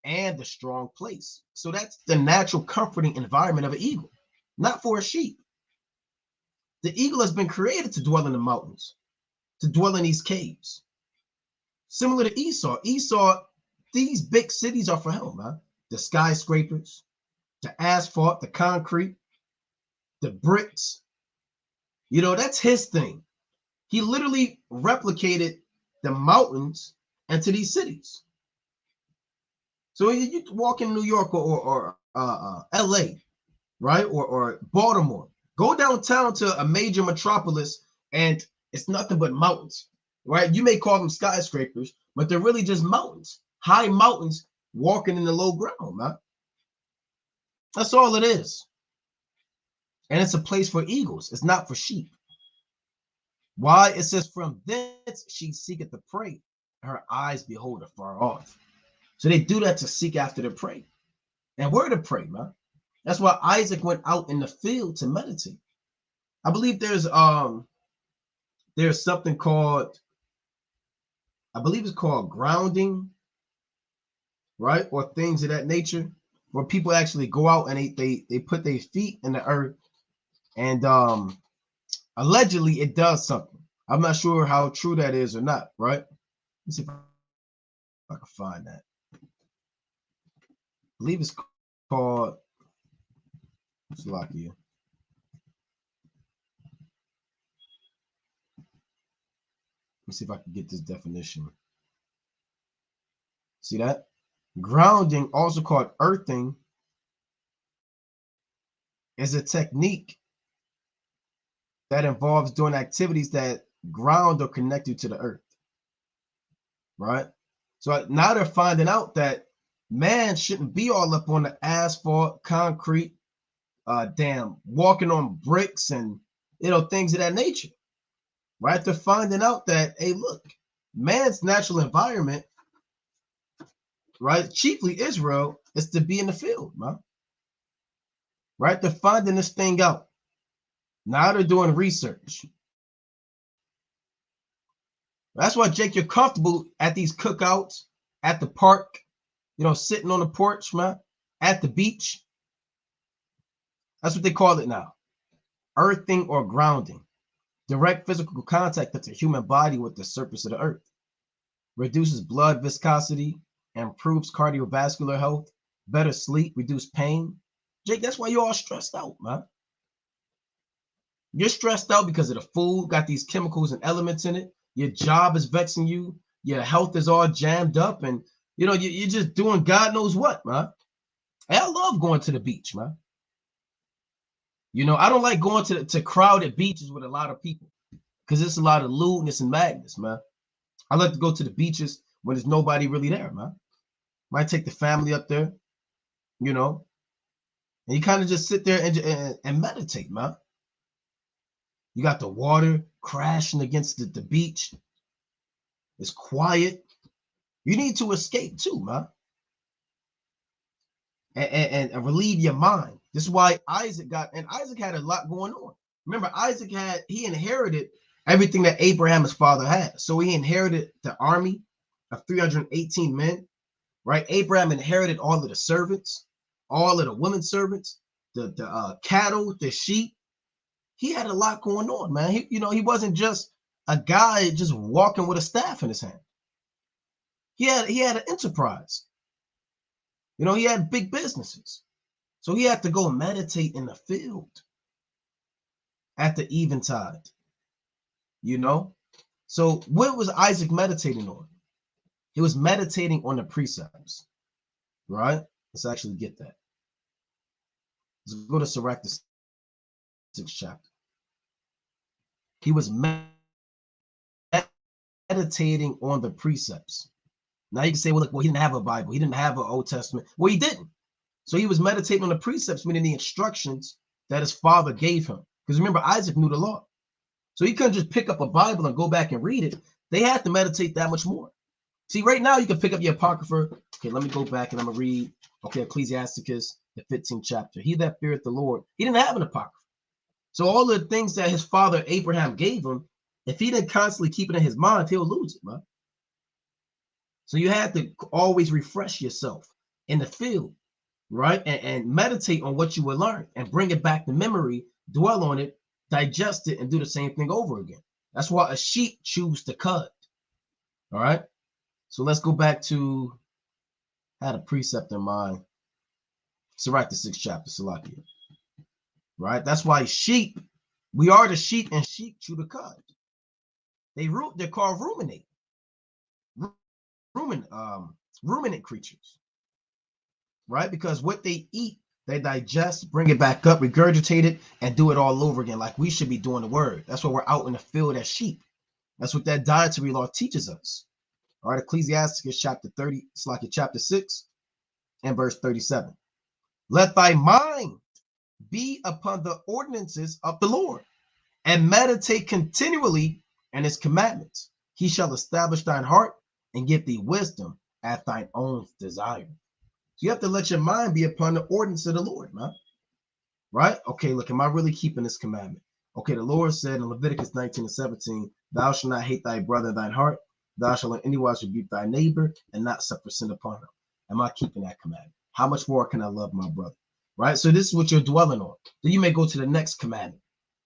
A: and the strong place. So that's the natural comforting environment of an eagle, not for a sheep. The eagle has been created to dwell in the mountains, to dwell in these caves. Similar to Esau. Esau, these big cities are for him, man. The skyscrapers, the asphalt, the concrete, the bricks. You know, that's his thing. He literally replicated the mountains into these cities. So you walk in New York or LA, right? Or Baltimore. Go downtown to a major metropolis and it's nothing but mountains, right? You may call them skyscrapers, but they're really just mountains, high mountains walking in the low ground, man. That's all it is. And it's a place for eagles. It's not for sheep. Why? It says, from thence she seeketh the prey. Her eyes behold afar off. So they do that to seek after the prey. And we're the prey, man. That's why Isaac went out in the field to meditate. I believe there's something called, I believe it's called grounding, right? Or things of that nature, where people actually go out and they put their feet in the earth and allegedly it does something. I'm not sure how true that is or not, right? Let's see if I can find that. I believe it's called Slovakia. Let me see if I can get this definition. See that? Grounding, also called earthing, is a technique that involves doing activities that ground or connect you to the earth, right? So now they're finding out that man shouldn't be all up on the asphalt, concrete, walking on bricks and things of that nature, right? They're finding out that, hey, look, man's natural environment, right, chiefly Israel, is to be in the field, man. Right? They're finding this thing out. Now they're doing research. That's why, Jake, you're comfortable at these cookouts, at the park, sitting on the porch, man, at the beach. That's what they call it now. Earthing or grounding. Direct physical contact of the human body with the surface of the earth. Reduces blood viscosity, improves cardiovascular health, better sleep, reduce pain. Jake, that's why you're all stressed out, man. You're stressed out because of the food, got these chemicals and elements in it. Your job is vexing you. Your health is all jammed up, and you're just doing God knows what, man. And I love going to the beach, man. I don't like going to crowded beaches with a lot of people because it's a lot of lewdness and madness, man. I like to go to the beaches when there's nobody really there, man. Might take the family up there, and you kind of just sit there and meditate, man. You got the water crashing against the beach. It's quiet. You need to escape too, man. And relieve your mind. This is why Isaac had a lot going on. Remember, he inherited everything that Abraham, his father, had. So he inherited the army of 318 men, right? Abraham inherited all of the servants, all of the women servants, the cattle, the sheep. He had a lot going on, man. He wasn't just a guy just walking with a staff in his hand. He had an enterprise. He had big businesses. So he had to go meditate in the field at the eventide. So what was Isaac meditating on? He was meditating on the precepts, right? Let's actually get that. Let's go to Sirach, the 6th chapter. He was meditating on the precepts. Now you can say, well, he didn't have a Bible. He didn't have an Old Testament. Well, he didn't. So he was meditating on the precepts, meaning the instructions that his father gave him. Because remember, Isaac knew the law. So he couldn't just pick up a Bible and go back and read it. They had to meditate that much more. See, right now you can pick up your Apocrypha. Okay, let me go back and I'm going to read, Ecclesiasticus, the 15th chapter. He that feareth the Lord. He didn't have an Apocrypha. So all the things that his father Abraham gave him, if he didn't constantly keep it in his mind, he'll lose it, man. So you had to always refresh yourself in the field, right? And meditate on what you will learn and bring it back to memory, dwell on it, digest it, and do the same thing over again. That's why a sheep chews the cud. All right. So let's go back to, I had a precept in mind. Sirach, the 6th chapter, Salakia. Right. That's why sheep, we are the sheep, and sheep chew the cud. They're called ruminate. Ruminant creatures, right? Because what they eat, they digest, bring it back up, regurgitate it, and do it all over again, like we should be doing the word. That's why we're out in the field as sheep. That's what that dietary law teaches us. All right, Ecclesiasticus chapter 30, it's like chapter 6 and verse 37. Let thy mind be upon the ordinances of the Lord, and meditate continually in his commandments. He shall establish thine heart and give thee wisdom at thine own desire. So you have to let your mind be upon the ordinance of the Lord, man. Right? Okay, look, am I really keeping this commandment? Okay, the Lord said in Leviticus 19:17, thou shalt not hate thy brother in thine heart, thou shalt in any wise rebuke thy neighbor and not suffer sin upon him. Am I keeping that commandment? How much more can I love my brother? Right? So this is what you're dwelling on. Then you may go to the next commandment.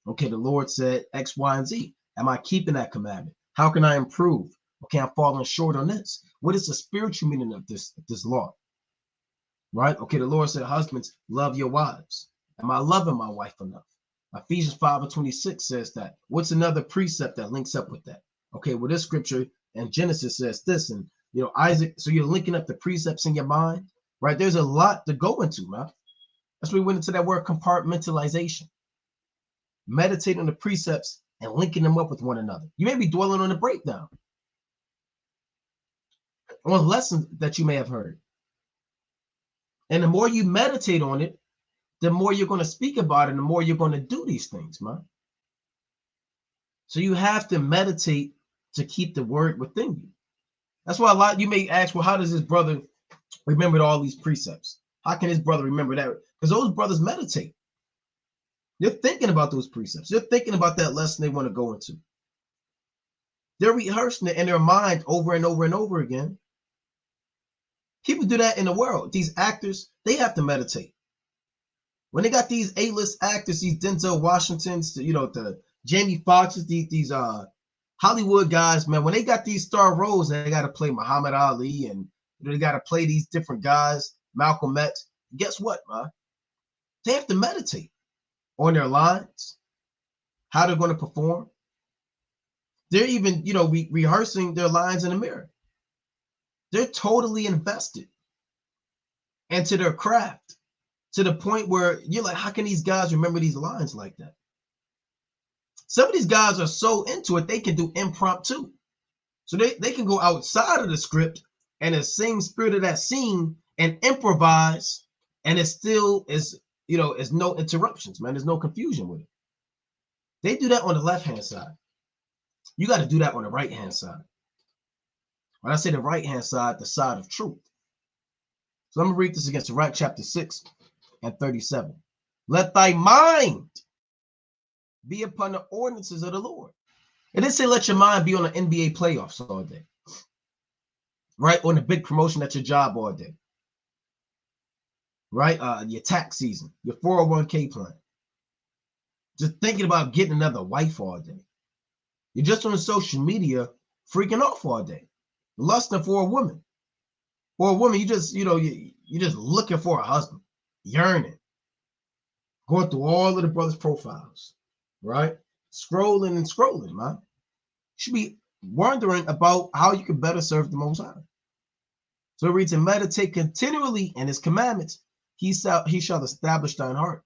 A: Okay, the Lord said X, Y, and Z. Am I keeping that commandment? How can I improve? Okay, I'm falling short on this. What is the spiritual meaning of this law? Right? Okay, the Lord said, husbands, love your wives. Am I loving my wife enough? Ephesians 5:26 says that. What's another precept that links up with that? Okay, well, this scripture in Genesis says this, and Isaac, so you're linking up the precepts in your mind, right? There's a lot to go into, man. That's why we went into that word compartmentalization. meditating on the precepts and linking them up with one another. You may be dwelling on the breakdown, on lessons that you may have heard. And the more you meditate on it, the more you're going to speak about it, and the more you're going to do these things, man. So you have to meditate to keep the word within you. That's why a lot you may ask, well, how does his brother remember all these precepts? How can his brother remember that? Because those brothers meditate. They're thinking about those precepts. They're thinking about that lesson they want to go into. They're rehearsing it in their mind over and over and over again. People do that in the world. These actors, they have to meditate. When they got these A-list actors, these Denzel Washingtons, the Jamie Foxxes, these Hollywood guys, man, when they got these star roles, they got to play Muhammad Ali, and they got to play these different guys, Malcolm X. Guess what, man? They have to meditate on their lines, how they're going to perform. They're even, rehearsing their lines in the mirror. They're totally invested into their craft to the point where you're like, how can these guys remember these lines like that? Some of these guys are so into it, they can do impromptu. So they can go outside of the script and the same spirit of that scene and improvise, and it still is, is no interruptions, man. There's no confusion with it. They do that on the left-hand side. You got to do that on the right-hand side. When I say the right-hand side, the side of truth. So I'm going to read this against Sirach chapter 6 and 37. Let thy mind be upon the ordinances of the Lord. It didn't say let your mind be on the NBA playoffs all day, right? On the big promotion at your job all day, right? Your tax season, your 401k plan. Just thinking about getting another wife all day. You're just on social media freaking off all day, lusting for a woman. For a woman, you just, you're just looking for a husband, yearning, going through all of the brothers' profiles, right? Scrolling and scrolling, man. You should be wondering about how you can better serve the Most High. So it reads, and meditate continually in his commandments. He shall establish thine heart.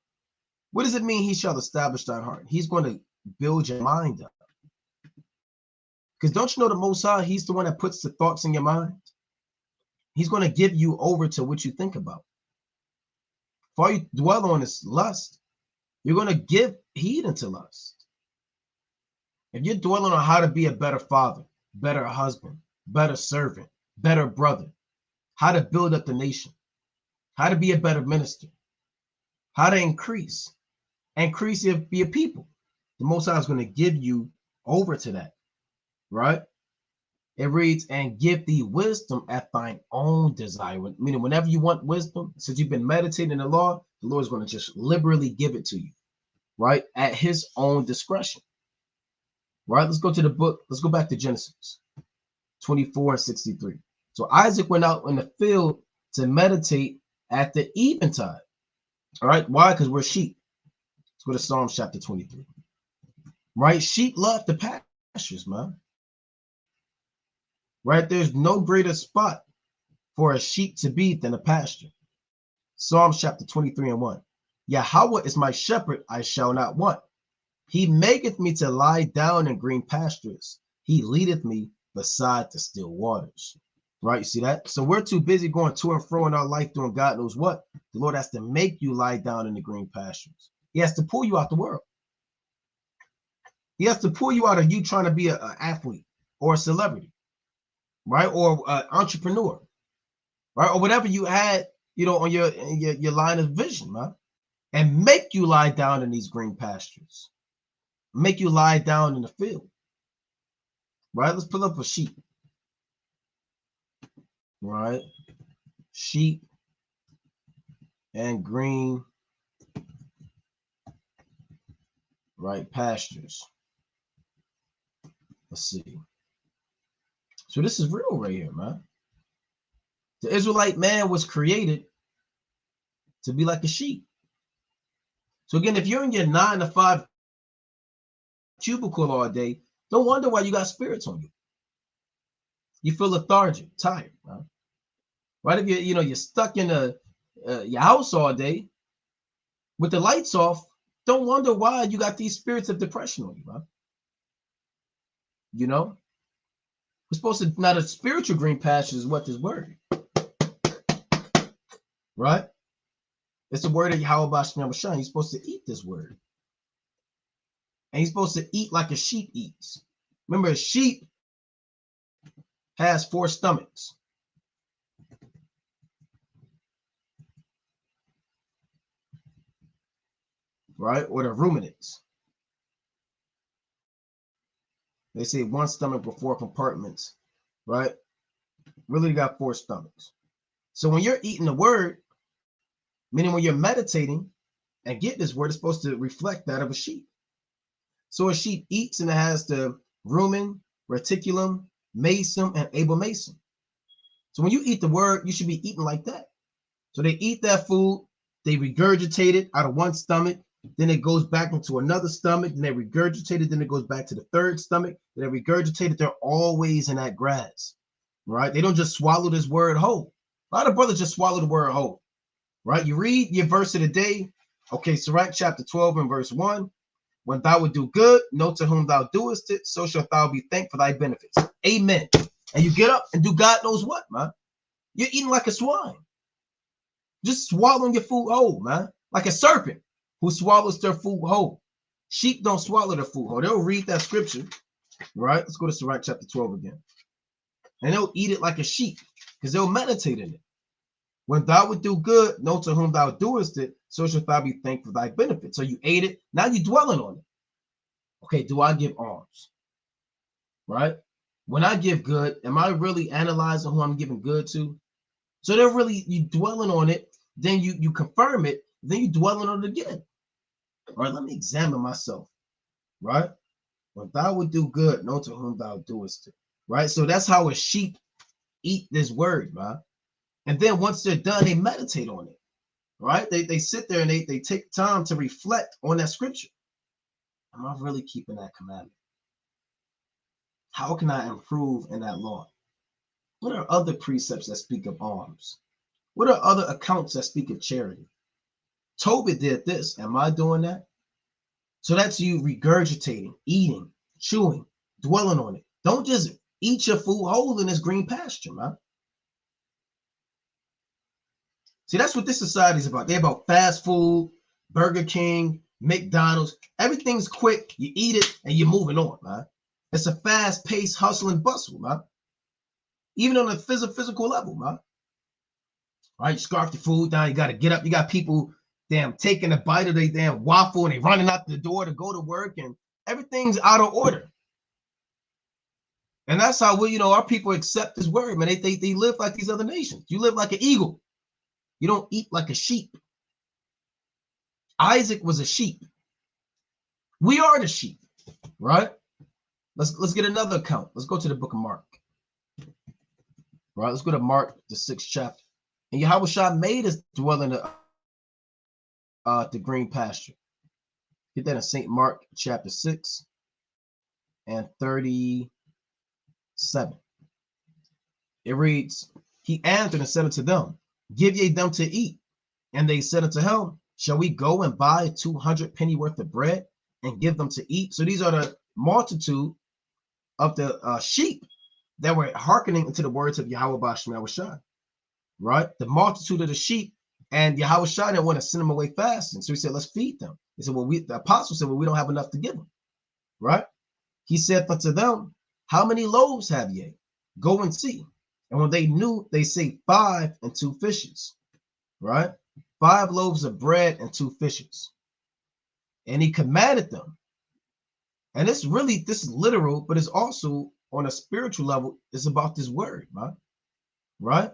A: What does it mean, he shall establish thine heart? He's going to build your mind up. Because don't you know the Most High, he's the one that puts the thoughts in your mind? He's going to give you over to what you think about. If all you dwell on is lust, you're going to give heed into lust. If you're dwelling on how to be a better father, better husband, better servant, better brother, how to build up the nation, how to be a better minister, how to increase your people, the Most High is going to give you over to that, right? It reads, and give thee wisdom at thine own desire. Meaning, whenever you want wisdom, since you've been meditating in the law, the Lord is going to just liberally give it to you, right? At his own discretion, right? Let's go to the book. Let's go back to Genesis 24:63. So Isaac went out in the field to meditate at the eventide. All right. Why? Because we're sheep. Let's go to Psalms chapter 23. Right? Sheep love the pastures, man. Right? There's no greater spot for a sheep to be than a pasture. Psalms chapter 23:1. Yahweh is my shepherd, I shall not want. He maketh me to lie down in green pastures. He leadeth me beside the still waters. Right? You see that? So we're too busy going to and fro in our life doing God knows what. The Lord has to make you lie down in the green pastures. He has to pull you out the world. He has to pull you out of you trying to be an athlete or a celebrity, right? Or an entrepreneur, right? Or whatever you had, on your line of vision, man. And make you lie down in these green pastures. Make you lie down in the field, right? Let's pull up a sheep, right? Sheep and green, right? Pastures. Let's see. So this is real right here, man. The Israelite man was created to be like a sheep. So again, if you're in your 9-to-5 cubicle all day, don't wonder why you got spirits on you. You feel lethargic, tired, right? If you're stuck in your house all day with the lights off, Don't wonder why you got these spirits of depression on you, man. You know, we're supposed to, now the spiritual green pasture is what this word, right? It's the word of Yahweh Shem Shine. You're supposed to eat this word. And you're supposed to eat like a sheep eats. Remember, a sheep has 4 stomachs. Right? Or the ruminants. They say 1 stomach with 4 compartments. Right? Really got 4 stomachs. So when you're eating the word, meaning when you're meditating and get this word, it's supposed to reflect that of a sheep. So a sheep eats and it has the rumen, reticulum, mesum, and abomasum. So when you eat the word, you should be eating like that. So they eat that food, they regurgitate it out of 1 stomach, then it goes back into another stomach, then they regurgitate it, then it goes back to the 3rd stomach, then they regurgitate it. They're always in that grass, right? They don't just swallow this word whole. A lot of brothers just swallow the word whole, right? You read your verse of the day. Okay, Sirach chapter 12 and verse 1. When thou would do good, know to whom thou doest it, so shalt thou be thanked for thy benefits. Amen. And you get up and do God knows what, man. You're eating like a swine. Just swallowing your food whole, man. Like a serpent who swallows their food whole. Sheep don't swallow their food whole. They'll read that scripture, right? Let's go to Sirach chapter 12 again. And they'll eat it like a sheep because they'll meditate in it. When thou would do good, know to whom thou doest it, so shalt thou be thanked for thy benefit. So you ate it, now you're dwelling on it. Okay, do I give alms? Right? When I give good, am I really analyzing who I'm giving good to? So they're really, you dwelling on it, then you confirm it, then you dwelling on it again. All right, let me examine myself. Right? When thou would do good, know to whom thou doest it. Right? So that's how a sheep eat this word, man. And then once they're done, they meditate on it, right? They sit there and they take time to reflect on that scripture. Am I really keeping that commandment? How can I improve in that law? What are other precepts that speak of alms? What are other accounts that speak of charity? Tobit did this. Am I doing that? So that's you regurgitating, eating, chewing, dwelling on it. Don't just eat your food whole in this green pasture, man. See, that's what this society is about. They're about fast food, Burger King, McDonald's. Everything's quick. You eat it and you're moving on, man. It's a fast-paced hustle and bustle, man. Even on a physical level, man. All right, you scarf your food down. You got to get up. You got people, damn, taking a bite of their damn waffle and they running out the door to go to work and everything's out of order. And that's how we, our people accept this word, man. They live like these other nations. You live like an eagle. You don't eat like a sheep. Isaac was a sheep. We are the sheep, right? Let's get another account. Let's go to the book of Mark. Right, let's go to Mark, the 6th chapter. And Yahweh Shah made us dwell in the green pasture. Get that in St. Mark chapter 6 and 37. It reads, he answered and said unto them, give ye them to eat. And they said unto him, shall we go and buy 200 penny worth of bread and give them to eat? So these are the multitude of the sheep that were hearkening to the words of Yahweh Basham Shai, right? The multitude of the sheep, and Yahweh Shai didn't want to send them away fasting. So he said, let's feed them. He said, well, the apostle said, well, we don't have enough to give them, right? He said unto them, how many loaves have ye? Go and see. And when they knew, they say 5 and 2 fishes, right? 5 loaves of bread and 2 fishes. And he commanded them. And this is literal, but it's also on a spiritual level. It's about this word, man. Right?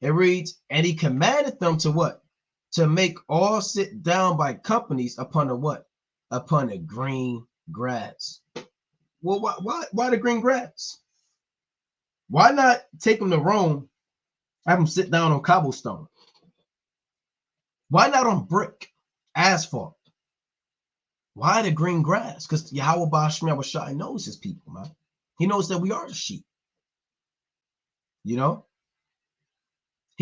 A: It reads, and he commanded them to what? To make all sit down by companies upon a what? Upon a green grass. Well, why the green grass? Why not take them to Rome, have them sit down on cobblestone? Why not on brick, asphalt? Why the green grass? Because Yahweh Basham Shai knows his people, man. He knows that we are the sheep. He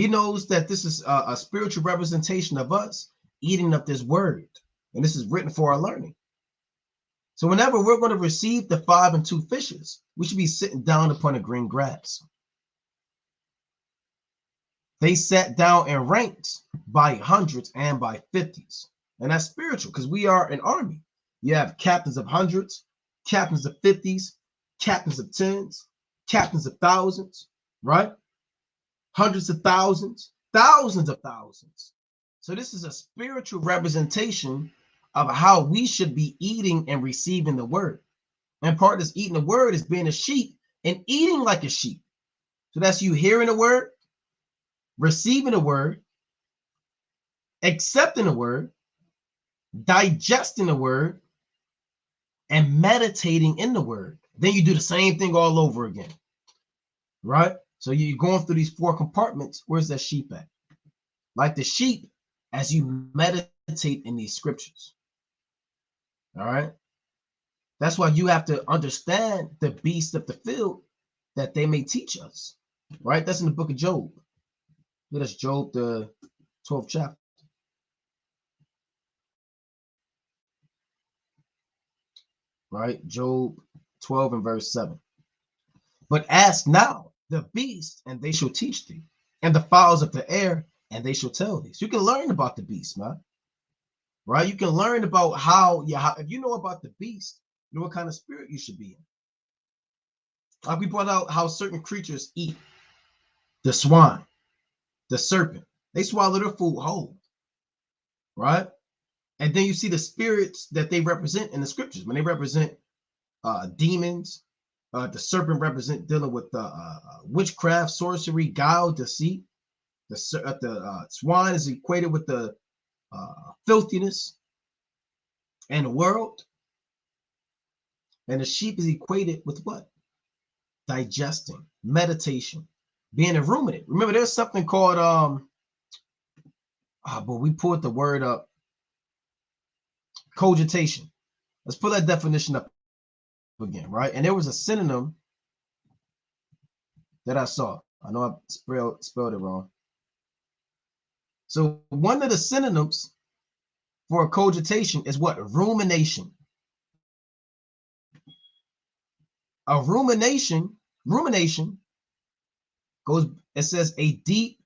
A: knows that this is a spiritual representation of us eating of this word. And this is written for our learning. So whenever we're going to receive the 5 and 2 fishes, we should be sitting down upon the green grass. They sat down in ranks by hundreds and by 50s. And that's spiritual because we are an army. You have captains of hundreds, captains of 50s, captains of tens, captains of thousands, right? Hundreds of thousands, thousands of thousands. So this is a spiritual representation of how we should be eating and receiving the word. And part of this eating the word is being a sheep and eating like a sheep. So that's you hearing the word, receiving the word, accepting the word, digesting the word, and meditating in the word. Then you do the same thing all over again, right? So you're going through these 4 compartments. Where's that sheep at? Like the sheep, as you meditate in these scriptures, all right? That's why you have to understand the beasts of the field that they may teach us, right? That's in the book of Job. That's Job, the 12th chapter. Right? Job 12 and verse 7. But ask now the beasts, and they shall teach thee, and the fowls of the air, and they shall tell thee. So you can learn about the beast, man. Right? You can learn about how if you know about the beast, you know what kind of spirit you should be in. Like we brought out how certain creatures eat. The swine, the serpent, they swallow their food whole. Right? And then you see the spirits that they represent in the scriptures. When they represent demons, the serpent represent dealing with witchcraft, sorcery, guile, deceit. The swine is equated with the filthiness and the world. And the sheep is equated with what? Digesting, meditation, being a ruminant. Remember, there's something called but we pulled the word up, cogitation. Let's pull that definition up again, right? And there was a synonym that I saw. I know I spelled it wrong. So one of the synonyms for cogitation is what? Rumination. A rumination goes, it says a deep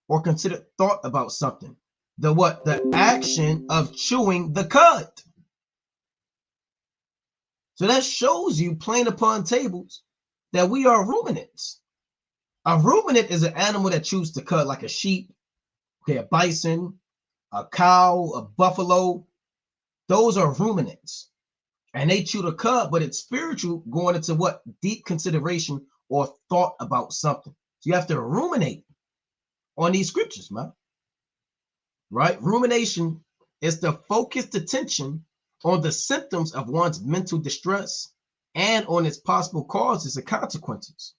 A: or considered thought about something. The what? The action of chewing the cud. So that shows you plain upon tables that we are ruminants. A ruminant is an animal that chews the cud, like a sheep, okay, a bison, a cow, a buffalo. Those are ruminants. And they chew the cud, but it's spiritual, going into what? Deep consideration or thought about something. So you have to ruminate on these scriptures, man. Right? Rumination is the focused attention on the symptoms of one's mental distress and on its possible causes and consequences.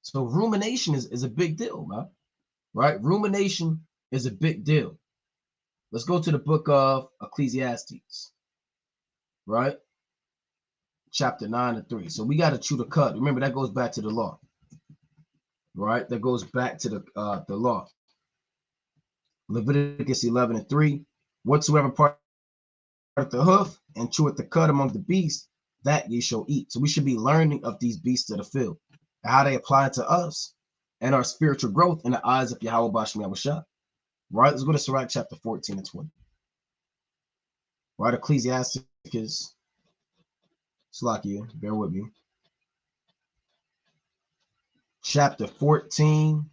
A: So rumination is a big deal, man. Right? Rumination is a big deal. Let's go to the book of Ecclesiastes. Right? Chapter 9 and 3. So we got to chew the cud. Remember, that goes back to the law. Right? That goes back to the law. Leviticus 11 and 3. Whatsoever part of the hoof and cheweth the cud among the beasts, that ye shall eat. So we should be learning of these beasts of the field and how they apply to us and our spiritual growth in the eyes of Yahweh Basham Yahushua. Right? Let's go to Sirach chapter 14 and 20. Right? Ecclesiastes is Slakia, bear with me. Chapter 14,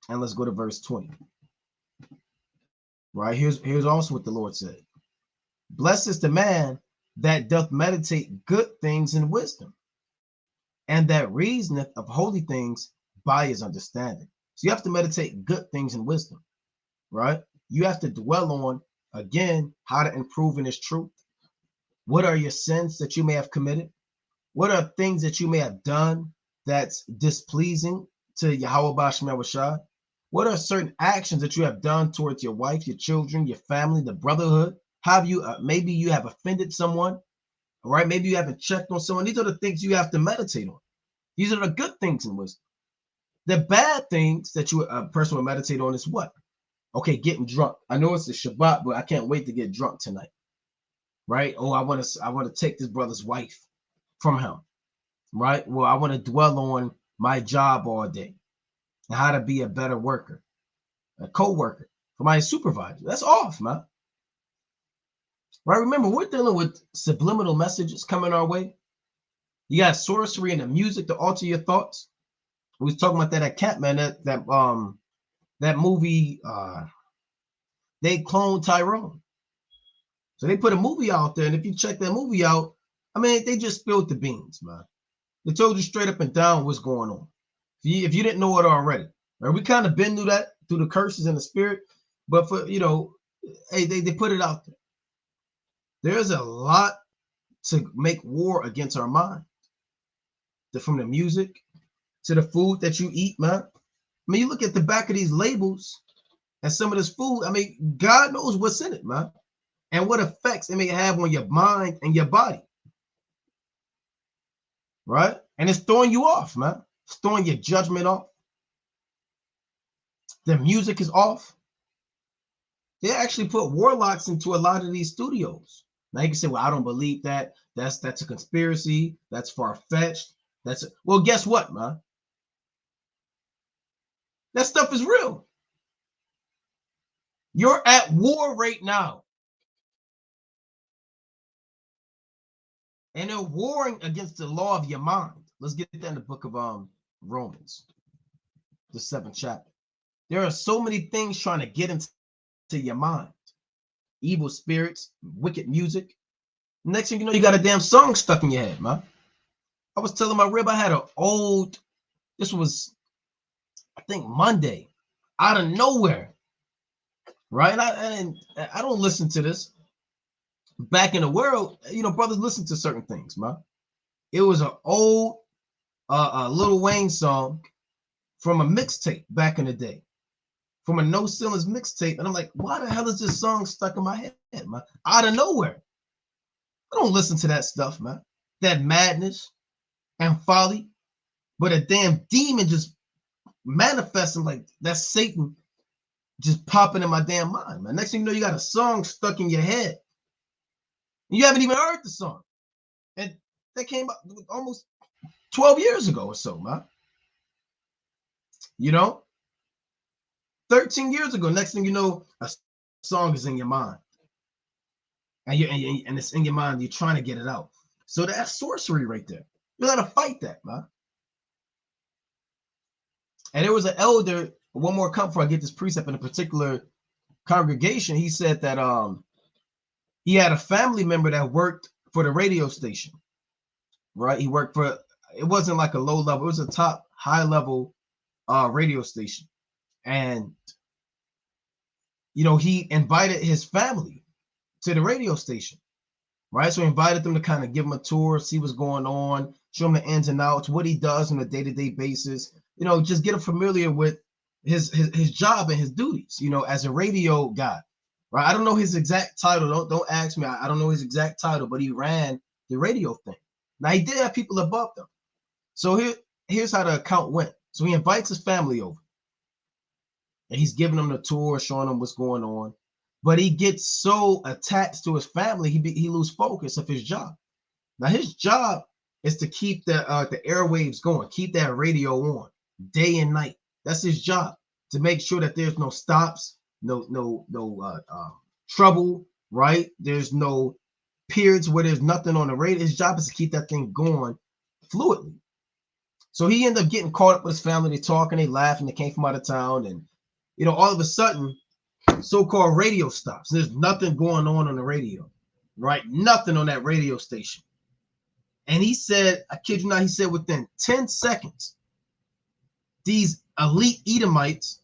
A: and let's go to verse 20. Right? Here's also what the Lord said. Blessed is the man that doth meditate good things in wisdom, and that reasoneth of holy things by his understanding. So you have to meditate good things in wisdom, right? You have to dwell on, again, how to improve in this truth. What are your sins that you may have committed? What are things that you may have done that's displeasing to Yahweh Basham Yahushua? What are certain actions that you have done towards your wife, your children, your family, the brotherhood? Have you maybe you have offended someone, all right? Maybe you haven't checked on someone. These are the things you have to meditate on. These are the good things in wisdom. The bad things that a person will meditate on is what? Okay, getting drunk. I know it's a Shabbat, but I can't wait to get drunk tonight. right? Oh, I want to take this brother's wife from him, right? Well, I want to dwell on my job all day and how to be a better worker, a co-worker for my supervisor. That's off, man. Right? Remember, we're dealing with subliminal messages coming our way. You got sorcery and the music to alter your thoughts. We was talking about that at Cat, man. That movie, they cloned Tyrone. So they put a movie out there, and if you check that movie out, I mean, they just spilled the beans, man. They told you straight up and down what's going on. If you didn't know it already, right? We kind of been through that through the curses and the spirit, but for hey, they put it out there. There's a lot to make war against our mind. From the music to the food that you eat, man. I mean, you look at the back of these labels and some of this food. I mean, God knows what's in it, man, and what effects it may have on your mind and your body, right? And it's throwing you off, man. It's throwing your judgment off. The music is off. They actually put warlocks into a lot of these studios. Now you can say, well, I don't believe that. That's a conspiracy. That's far-fetched. Well, guess what, man? That stuff is real. You're at war right now. And they're warring against the law of your mind. Let's get that in the book of Romans, the 7th chapter. There are so many things trying to get into your mind. Evil spirits, wicked music. Next thing you know, you got a damn song stuck in your head, man. I was telling my rib I had this was, I think, Monday, out of nowhere, right? And I don't listen to this. Back in the world, brothers listen to certain things, man. It was an old Lil Wayne song from a mixtape back in the day, from a No Ceilings mixtape. And I'm like, why the hell is this song stuck in my head, man? Out of nowhere. I don't listen to that stuff, man. That madness and folly, but a damn demon just manifesting, like that's Satan just popping in my damn mind, man. Next thing you know, you got a song stuck in your head. You haven't even heard the song. And that came out almost 12 years ago or so, man. 13 years ago. Next thing you know, a song is in your mind. And it's in your mind. You're trying to get it out. So that's sorcery right there. You got to fight that, man. And there was an elder, one more come before I get this precept in a particular congregation. He said that he had a family member that worked for the radio station, right? He worked for, it wasn't like a low level, it was a top high level radio station. And, he invited his family to the radio station, right? So he invited them to kind of give him a tour, see what's going on, show him the ins and outs, what he does on a day-to-day basis, just get him familiar with his job and his duties, as a radio guy. Right, I don't know his exact title. Don't ask me. I don't know his exact title, but he ran the radio thing. Now he did have people above them. So here's how the account went. So he invites his family over, and he's giving them the tour, showing them what's going on. But he gets so attached to his family, he loses focus of his job. Now his job is to keep the airwaves going, keep that radio on day and night. That's his job, to make sure that there's no stops. No trouble, right? There's no periods where there's nothing on the radio. His job is to keep that thing going fluidly. So he ended up getting caught up with his family. They talking, they laughing, they came from out of town, and all of a sudden, so-called radio stops. There's nothing going on the radio, right? Nothing on that radio station. And he said, I kid you not, he said within 10 seconds, these elite Edomites,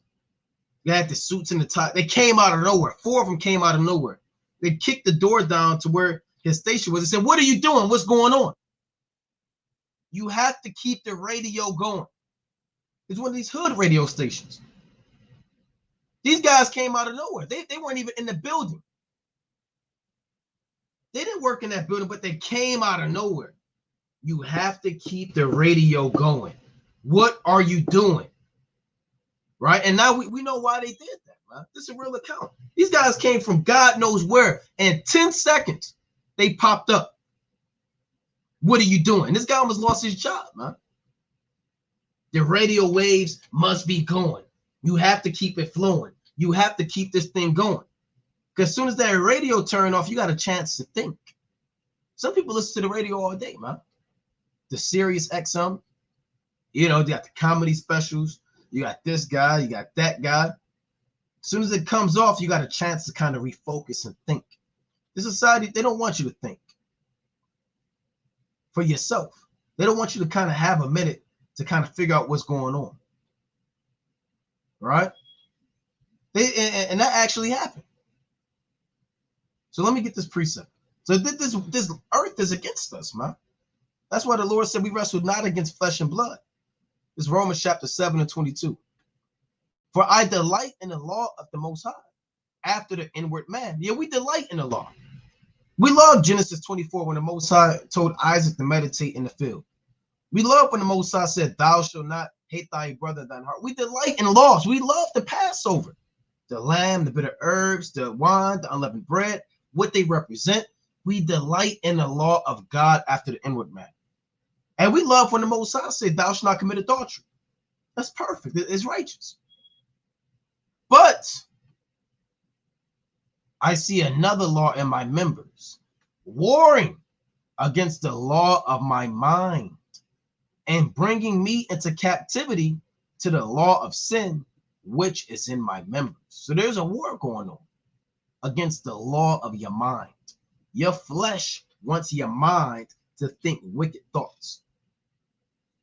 A: they had the suits and the tie. They came out of nowhere. 4 of them came out of nowhere. They kicked the door down to where his station was. They said, what are you doing? What's going on? You have to keep the radio going. It's one of these hood radio stations. These guys came out of nowhere. They weren't even in the building. They didn't work in that building, but they came out of nowhere. You have to keep the radio going. What are you doing? Right? And now we know why they did that, man. This is a real account. These guys came from God knows where in 10 seconds. They popped up. What are you doing? This guy almost lost his job, man. The radio waves must be going. You have to keep it flowing. You have to keep this thing going. Because as soon as that radio turned off, you got a chance to think. Some people listen to the radio all day, man. The Sirius XM, you know, they got the comedy specials. You got this guy, you got that guy. As soon as it comes off, you got a chance to kind of refocus and think. The society, they don't want you to think for yourself. They don't want you to kind of have a minute to kind of figure out what's going on. Right? And that actually happened. So let me get this precept. So this earth is against us, man. That's why the Lord said we wrestle not against flesh and blood. It's Romans chapter 7 and 22. For I delight in the law of the Most High, after the inward man. Yeah, we delight in the law. We love Genesis 24 when the Most High told Isaac to meditate in the field. We love when the Most High said, thou shalt not hate thy brother thine heart. We delight in laws. We love the Passover, the lamb, the bitter herbs, the wine, the unleavened bread, what they represent. We delight in the law of God after the inward man. And we love when the Most High said, thou shalt not commit adultery. That's perfect. It's righteous. But I see another law in my members, warring against the law of my mind and bringing me into captivity to the law of sin, which is in my members. So there's a war going on against the law of your mind. Your flesh wants your mind to think wicked thoughts,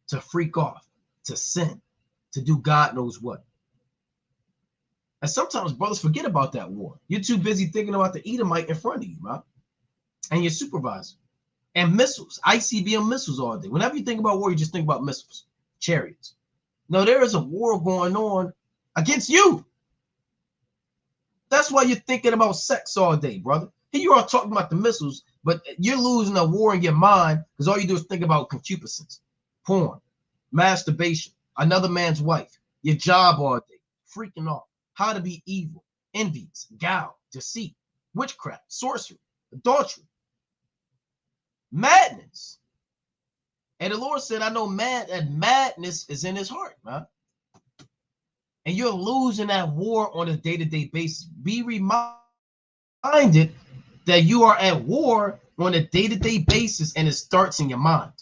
A: to freak off, to sin, to do God knows what. And sometimes brothers forget about that war. You're too busy thinking about the Edomite in front of you, man, and your supervisor. And missiles, ICBM missiles all day. Whenever you think about war, you just think about missiles, chariots. No, there is a war going on against you. That's why you're thinking about sex all day, brother. Here you are talking about the missiles, but you're losing a war in your mind because all you do is think about concupiscence, porn, masturbation, another man's wife, your job all day, freaking off, how to be evil, envious, guile, deceit, witchcraft, sorcery, adultery, madness. And the Lord said, I know madness is in his heart, man. And you're losing that war on a day-to-day basis. Be reminded that you are at war on a day-to-day basis, and it starts in your mind.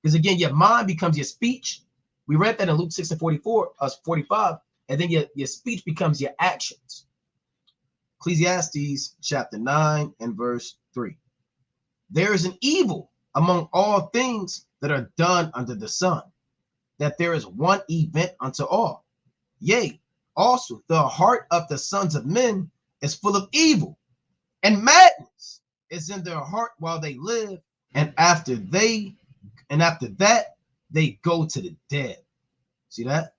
A: Because again, your mind becomes your speech. We read that in Luke 6 and 45, and then your speech becomes your actions. Ecclesiastes chapter 9 and verse 3. There is an evil among all things that are done under the sun, that there is one event unto all. Yea, also the heart of the sons of men is full of evil, and madness is in their heart while they live, and after that they go to the dead. See that?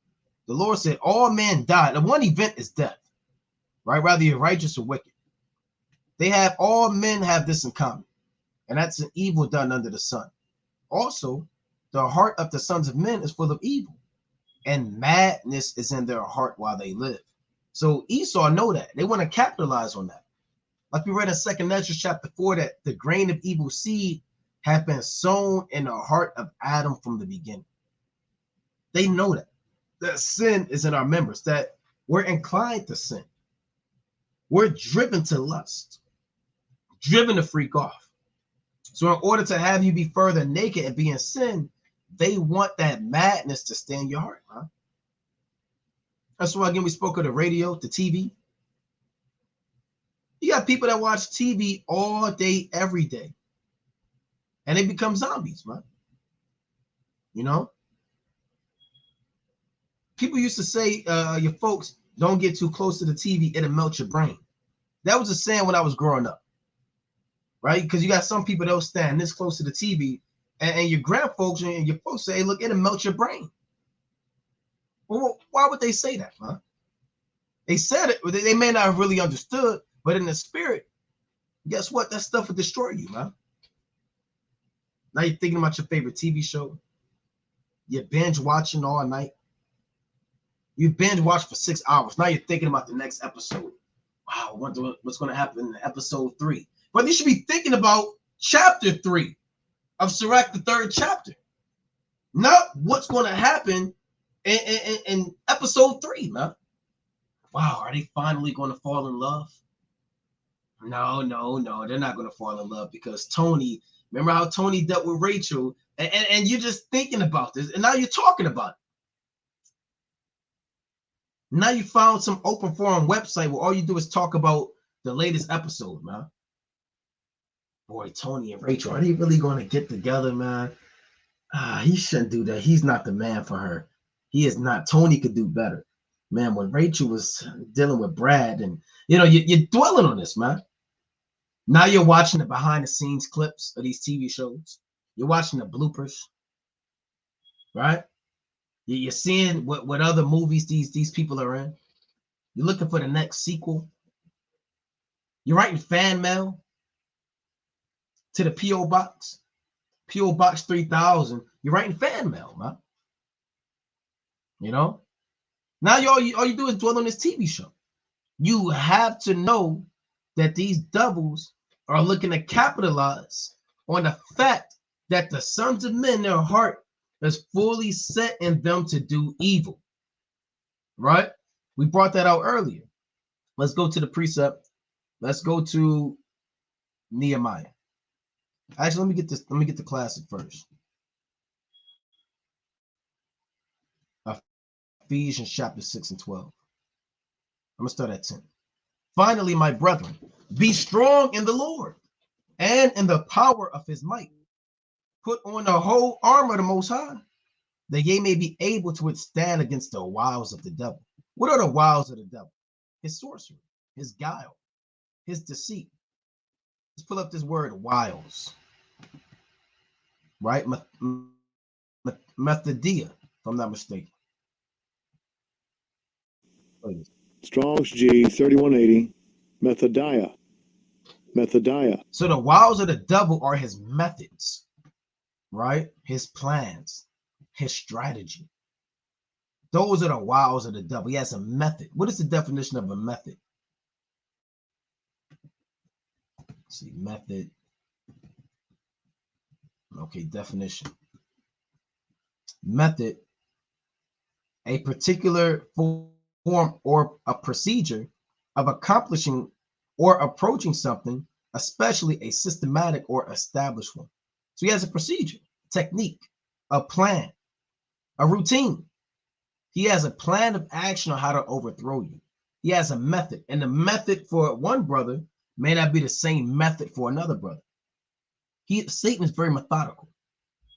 A: The Lord said all men die. The one event is death, right? Whether you're righteous or wicked. All men have this in common, and that's an evil done under the sun. Also, the heart of the sons of men is full of evil, and madness is in their heart while they live. So Esau know that. They want to capitalize on that. Like we read in 2 Ezra chapter 4, that the grain of evil seed had been sown in the heart of Adam from the beginning. They know that sin is in our members, that we're inclined to sin. We're driven to lust, driven to freak off. So in order to have you be further naked and be in sin, they want that madness to stay in your heart, huh? That's why, again, we spoke of the radio, the TV. You got people that watch TV all day, every day, and they become zombies, man. You know? People used to say, your folks, don't get too close to the TV, it'll melt your brain. That was a saying when I was growing up, right? Because you got some people that'll stand this close to the TV, and your grandfolks and your folks say, look, it'll melt your brain. Well, why would they say that, man? They said it, but they may not have really understood, but in the spirit, guess what? That stuff will destroy you, man. Now you're thinking about your favorite TV show. You're binge watching all night. You binge watch for 6 hours. Now you're thinking about the next episode. Wow, I wonder what's going to happen in episode 3. But you should be thinking about chapter 3 of Sirach, the 3rd chapter. Not what's going to happen in episode 3, man. Wow, are they finally going to fall in love? No, they're not going to fall in love because Tony, remember how Tony dealt with Rachel, and you're just thinking about this, and now you're talking about it. Now you found some open forum website where all you do is talk about the latest episode, man. Boy, Tony and Rachel, are they really going to get together, man? He shouldn't do that. He's not the man for her. He is not. Tony could do better. Man, when Rachel was dealing with Brad, and you're dwelling on this, man. Now you're watching the behind the scenes clips of these TV shows. You're watching the bloopers, right? You're seeing what other movies these people are in. You're looking for the next sequel. You're writing fan mail to the P.O. Box. P.O. Box 3000. You're writing fan mail, man. Now all you do is dwell on this TV show. You have to know that these devils are looking to capitalize on the fact that the sons of men, their heart is fully set in them to do evil. Right? We brought that out earlier. Let's go to the precept. Let's go to Nehemiah. Actually, let me get this. Let me get the classic first. Ephesians chapter 6 and 12. I'm going to start at 10. Finally, my brethren, be strong in the Lord and in the power of his might. Put on the whole armor of the Most High, that ye may be able to withstand against the wiles of the devil. What are the wiles of the devil? His sorcery, his guile, his deceit. Let's pull up this word wiles. Right? Methodia, if I'm not mistaken.
B: Strong's G 3180, methodia.
A: So the wiles of the devil are his methods, right? His plans, his strategy. Those are the wiles of the devil. He has a method. What is the definition of a method? Let's see, method. Okay, definition. Method, a particular form or a procedure of accomplishing or approaching something, especially a systematic or established one. So he has a procedure, technique, a plan, a routine. He has a plan of action on how to overthrow you. He has a method, and the method for one brother may not be the same method for another brother. Satan is very methodical.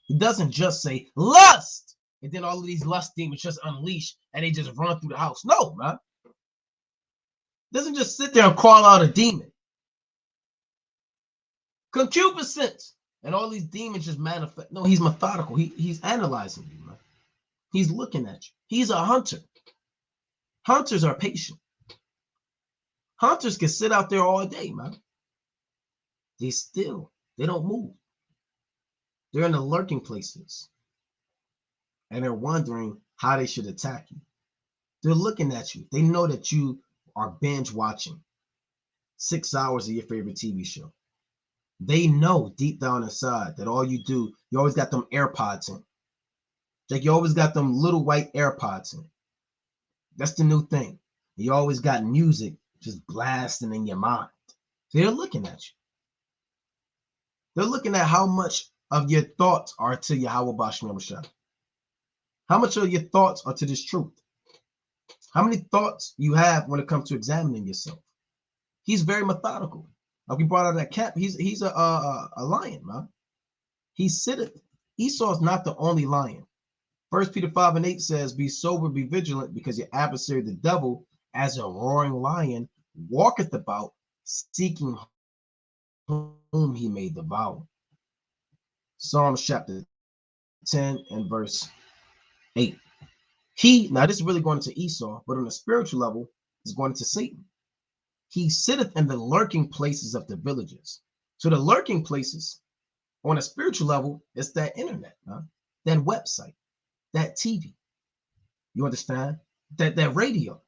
A: He doesn't just say lust, and then all of these lust demons just unleash and they just run through the house. No, man. Doesn't just sit there and call out a demon. Concupiscence, and all these demons just manifest. No, he's methodical. He's analyzing you, man. He's looking at you. He's a hunter. Hunters are patient. Hunters can sit out there all day, man. They still, they don't move. They're in the lurking places. And they're wondering how they should attack you. They're looking at you. They know that you are binge watching 6 hours of your favorite TV show. They know deep down inside that all you do, you always got them AirPods in. Like you always got them little white AirPods in. That's the new thing. You always got music just blasting in your mind. So they're looking at you. They're looking at how much of your thoughts are to Yahweh Bashmi Mashah. How much of your thoughts are to this truth? How many thoughts you have when it comes to examining yourself? He's very methodical. Like we brought out that cat. He's a lion, man. He sitteth. Esau's not the only lion. 1 Peter 5 and 8 says, be sober, be vigilant, because your adversary, the devil, as a roaring lion, walketh about, seeking whom he may devour. Psalms chapter 10 and verse 8. Now this is really going into Esau, but on a spiritual level, is going into Satan. He sitteth in the lurking places of the villages. So the lurking places on a spiritual level is that internet, that website, that TV. You understand? That radio,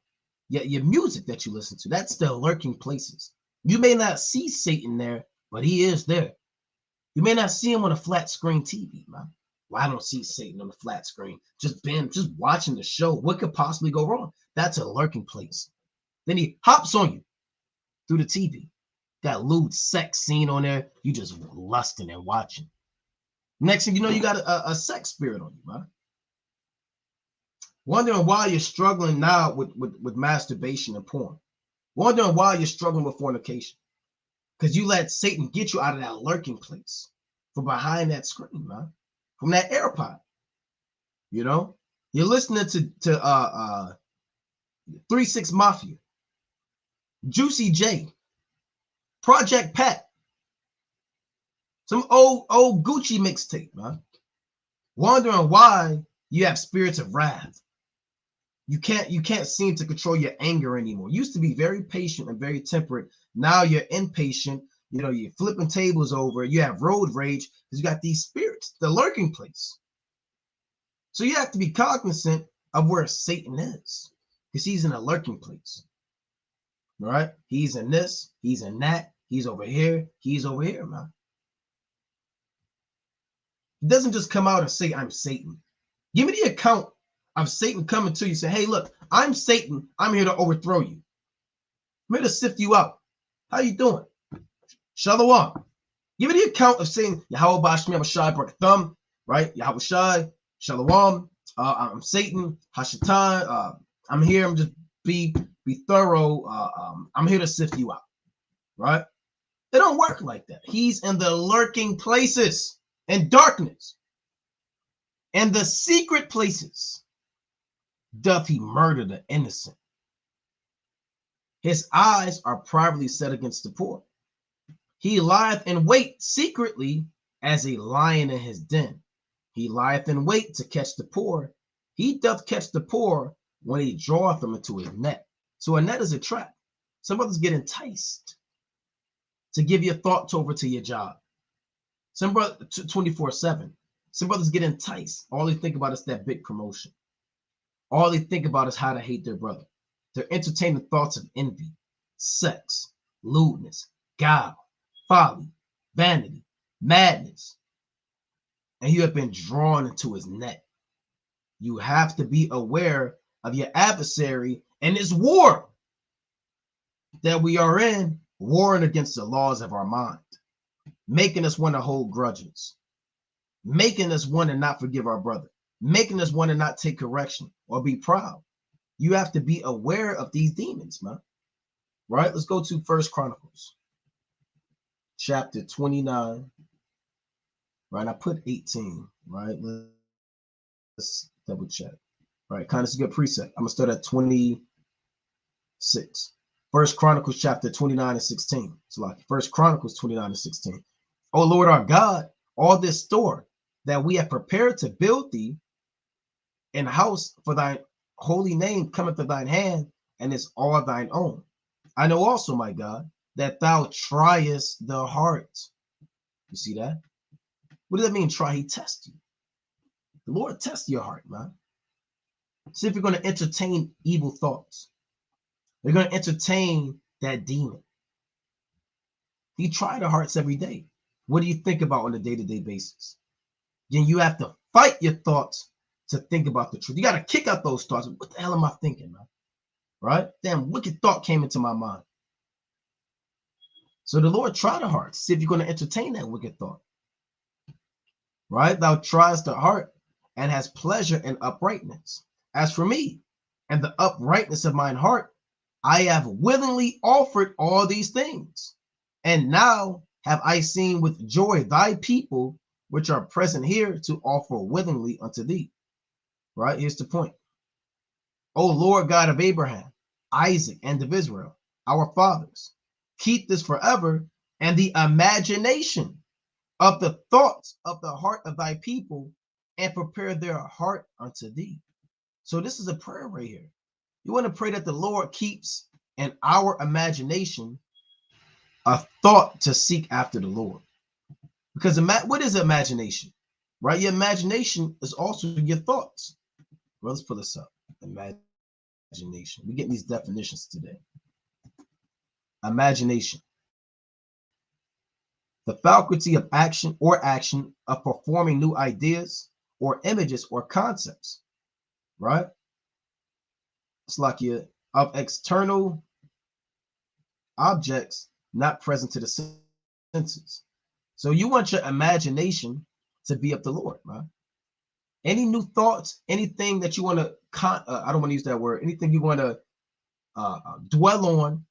A: your music that you listen to. That's the lurking places. You may not see Satan there, but he is there. You may not see him on a flat screen TV, man. Well, I don't see Satan on the flat screen. Just watching the show. What could possibly go wrong? That's a lurking place. Then he hops on you through the TV. Got lewd sex scene on there. You just lusting and watching. Next thing you know, you got a sex spirit on you, man. Wondering why you're struggling now with masturbation and porn. Wondering why you're struggling with fornication. Because you let Satan get you out of that lurking place from behind that screen, man. From that AirPod. You know? You're listening to 3-6 Mafia, Juicy J, Project Pat, some old Gucci mixtape, man. Wondering why you have spirits of wrath. You can't seem to control your anger anymore. You used to be very patient and very temperate. Now you're impatient. You know, you're flipping tables over. You have road rage because you got these spirits, the lurking place. So you have to be cognizant of where Satan is, because he's in a lurking place. All right? He's in this, he's in that, he's over here, man. He doesn't just come out and say, I'm Satan. Give me the account of Satan coming to you and say, hey, look, I'm Satan. I'm here to overthrow you. I'm here to sift you out. How you doing? Shalom. Give me the account of saying, Yahweh Bashmi Abashai Barakathum, right? Yahweh Shai, Shalom. I'm Satan, Hashatan. I'm here. I'm just be thorough. I'm here to sift you out, right? It don't work like that. He's in the lurking places and darkness. And the secret places doth he murder the innocent. His eyes are privately set against the poor. He lieth in wait secretly as a lion in his den. He lieth in wait to catch the poor. He doth catch the poor when he draweth them into his net. So a net is a trap. Some others get enticed to give your thoughts over to your job. Some brothers 24/7. Some brothers get enticed. All they think about is that big promotion. All they think about is how to hate their brother. They're entertaining thoughts of envy, sex, lewdness, guile, folly, vanity, madness. And you have been drawn into his net. You have to be aware of your adversary and his war that we are in, warring against the laws of our mind, making us want to hold grudges, making us want to not forgive our brother, making us want to not take correction or be proud. You have to be aware of these demons, man. Right? Let's go to 1 Chronicles, chapter 29. Right? I put 18. Right? Let's double check. Right? Kind of a good precept. I'm going to start at 26. 1 Chronicles, chapter 29 and 16. So like 1 Chronicles 29 and 16. O Lord our God, all this store that we have prepared to build thee in a house for thy holy name cometh to thine hand, and is all thine own. I know also, my God, that thou triest the heart. You see that? What does that mean, try? He tests you. The Lord tests your heart, man. See if you're going to entertain evil thoughts. You're going to entertain that demon. He tries the hearts every day. What do you think about on a day-to-day basis? Then you have to fight your thoughts to think about the truth. You got to kick out those thoughts. What the hell am I thinking, man? Right? Damn, wicked thought came into my mind. So the Lord tried the heart. See if you're going to entertain that wicked thought. Right? Thou triest the heart and has pleasure in uprightness. As for me and the uprightness of mine heart, I have willingly offered all these things. And now have I seen with joy thy people, which are present here, to offer willingly unto thee. Right? Here's the point. O Lord God of Abraham, Isaac, and of Israel, our fathers, keep this forever, and the imagination of the thoughts of the heart of thy people, and prepare their heart unto thee. So this is a prayer right here. You want to pray that the Lord keeps in our imagination a thought to seek after the Lord. Because what is imagination? Right? Your imagination is also your thoughts. Well, let's pull this up. Imagination. We're getting these definitions today. Imagination. the faculty of action of performing new ideas or images or concepts, right? It's like of external objects not present to the senses. So you want your imagination to be of the Lord, man. Any new thoughts, anything that you want to, I don't want to use that word, anything you want to dwell on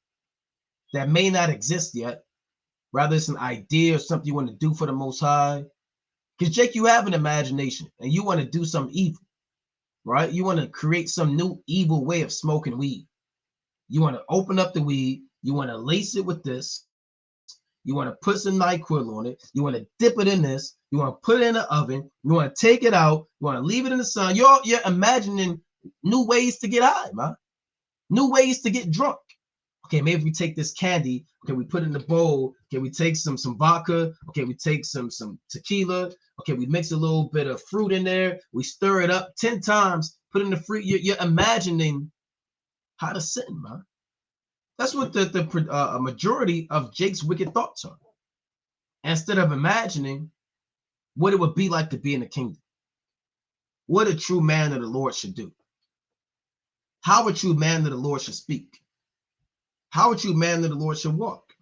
A: that may not exist yet, rather it's an idea or something you want to do for the Most High. Because Jake, you have an imagination and you want to do something evil, right? You want to create some new evil way of smoking weed. You want to open up the weed. You want to lace it with this. You want to put some NyQuil on it. You want to dip it in this. You want to put it in the oven. You want to take it out. You want to leave it in the sun. You're imagining new ways to get high, man. New ways to get drunk. Okay, maybe we take this candy. Okay, we put it in the bowl. Okay, we take some vodka. Okay, we take some tequila. Okay, we mix a little bit of fruit in there. We stir it up 10 times. Put it in the fruit. You're imagining how to sin, man. That's what the majority of Jake's wicked thoughts are. Instead of imagining what it would be like to be in the kingdom, what a true man of the Lord should do, how a true man of the Lord should speak, how a true man of the Lord should walk,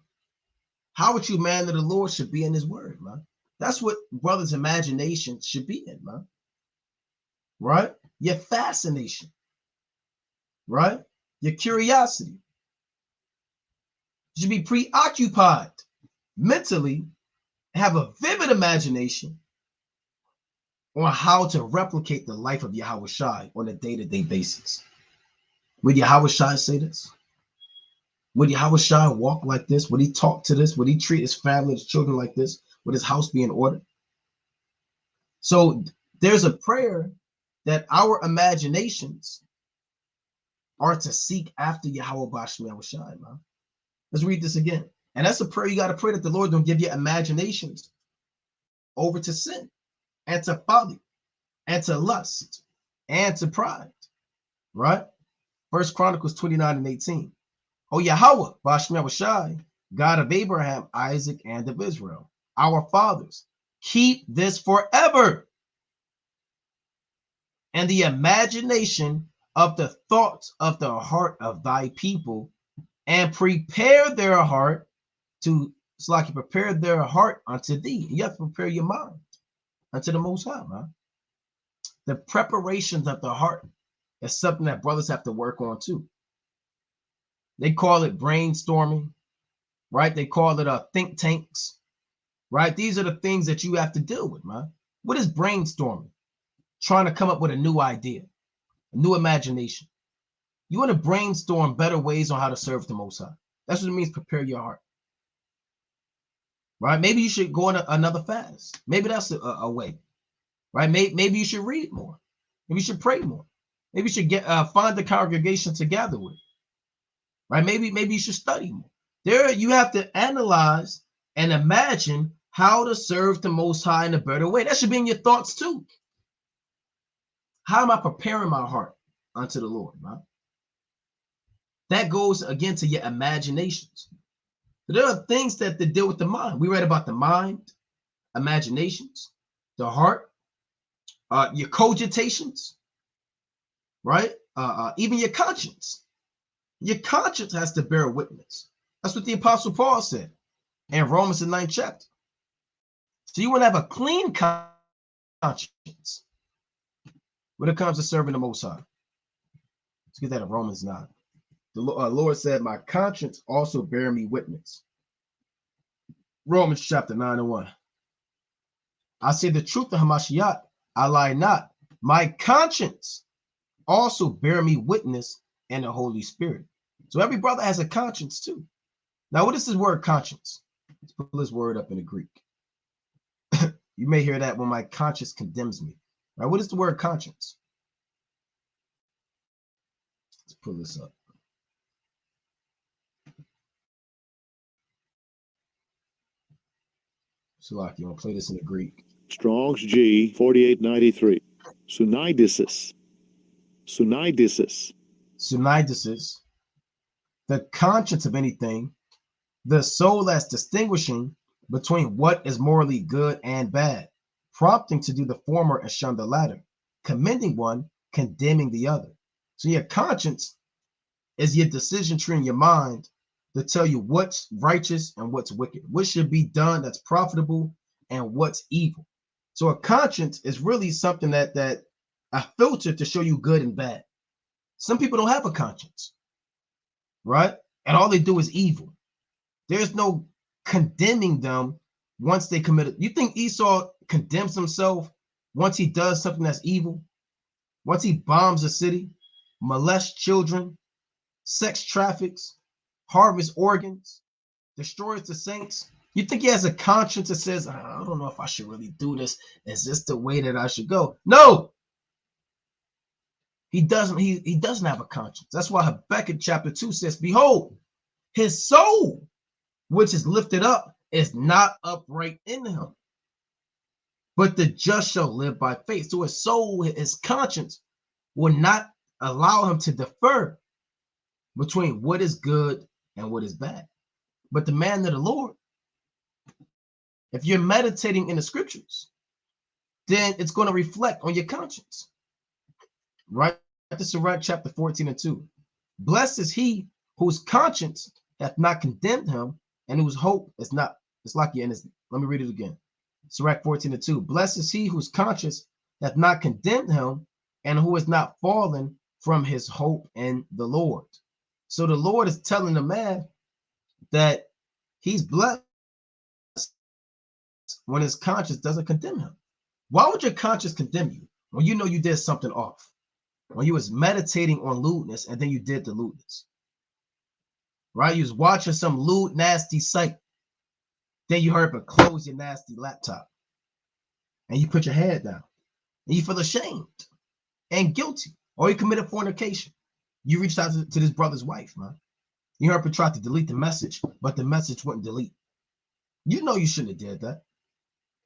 A: how a true man of the Lord should be in his word, man. That's what brothers' imagination should be in, man. Right? Your fascination, right? Your curiosity. You should be preoccupied mentally, have a vivid imagination on how to replicate the life of Yahweh Shai on a day-to-day basis. Would Yahweh Shai say this? Would Yahweh Shai walk like this? Would he talk to this? Would he treat his family, his children like this? Would his house be in order? So there's a prayer that our imaginations are to seek after Yahweh Bashmi Yahweh Shai, man. Let's read this again. And that's a prayer you got to pray that the Lord don't give you imaginations over to sin and to folly and to lust and to pride, right? First Chronicles 29:18. Oh Yahweh, Bashmi Shai, God of Abraham, Isaac, and of Israel, our fathers, keep this forever. And the imagination of the thoughts of the heart of thy people, and prepare their heart to, it's like you prepare their heart unto thee. You have to prepare your mind unto the Most High, man. The preparations of the heart is something that brothers have to work on too. They call it brainstorming, right? They call it think tanks, right? These are the things that you have to deal with, man. What is brainstorming? Trying to come up with a new idea, a new imagination. You want to brainstorm better ways on how to serve the Most High. That's what it means, prepare your heart. Right? Maybe you should go on another fast. Maybe that's a way. Right? Maybe you should read more. Maybe you should pray more. Maybe you should find the congregation to gather with. Right? Maybe you should study more. There, you have to analyze and imagine how to serve the Most High in a better way. That should be in your thoughts too. How am I preparing my heart unto the Lord? Right? That goes again to your imaginations. There are things that deal with the mind. We read about the mind, imaginations, the heart, your cogitations, right? Even your conscience. Your conscience has to bear witness. That's what the Apostle Paul said in Romans the 9th chapter. So you want to have a clean conscience when it comes to serving the Most High. Let's get that in Romans 9. The Lord said, my conscience also bear me witness. Romans chapter 9:1. I say the truth of Hamashiach, I lie not. My conscience also bear me witness in the Holy Spirit. So every brother has a conscience too. Now, what is this word conscience? Let's put this word up in the Greek. You may hear that when my conscience condemns me. Right? What is the word conscience? Let's pull this up. So, like, you want to play this in the Greek?
B: Strong's G 4893. Sunaidesis. Sunaidesis.
A: Sunaidesis. The conscience of anything, the soul as distinguishing between what is morally good and bad, prompting to do the former and shun the latter, commending one, condemning the other. So your conscience is your decision tree in your mind to tell you what's righteous and what's wicked, what should be done that's profitable and what's evil. So a conscience is really something that a filter to show you good and bad. Some people don't have a conscience, right? And all they do is evil. There's no condemning them once they commit it. You think Esau condemns himself once he does something that's evil? Once he bombs a city, molests children, sex traffics, harvests organs, destroys the saints? You think he has a conscience that says, I don't know if I should really do this. Is this the way that I should go? No, he doesn't. He doesn't have a conscience. That's why Habakkuk chapter 2 says, behold, his soul, which is lifted up, is not upright in him. But the just shall live by faith. So his soul, his conscience, will not allow him to defer between what is good and what is bad. But the man of the Lord, if you're meditating in the scriptures, then it's going to reflect on your conscience. Right? This is right, chapter 14 and 2. Blessed is he whose conscience hath not condemned him, and whose hope is not. It's like you're in his. Let me read it again. Sirach 14 and 2. Blessed is he whose conscience hath not condemned him, and who is not fallen from his hope in the Lord. So the Lord is telling the man that he's blessed when his conscience doesn't condemn him. Why would your conscience condemn you when you know you did something off? When you was meditating on lewdness and then you did the lewdness. Right? You was watching some lewd, nasty sight. Then you heard, but close your nasty laptop. And you put your head down. And you feel ashamed and guilty. Or you committed fornication. You reached out to this brother's wife, man. You heard her try to delete the message, but the message wouldn't delete. You know you shouldn't have did that.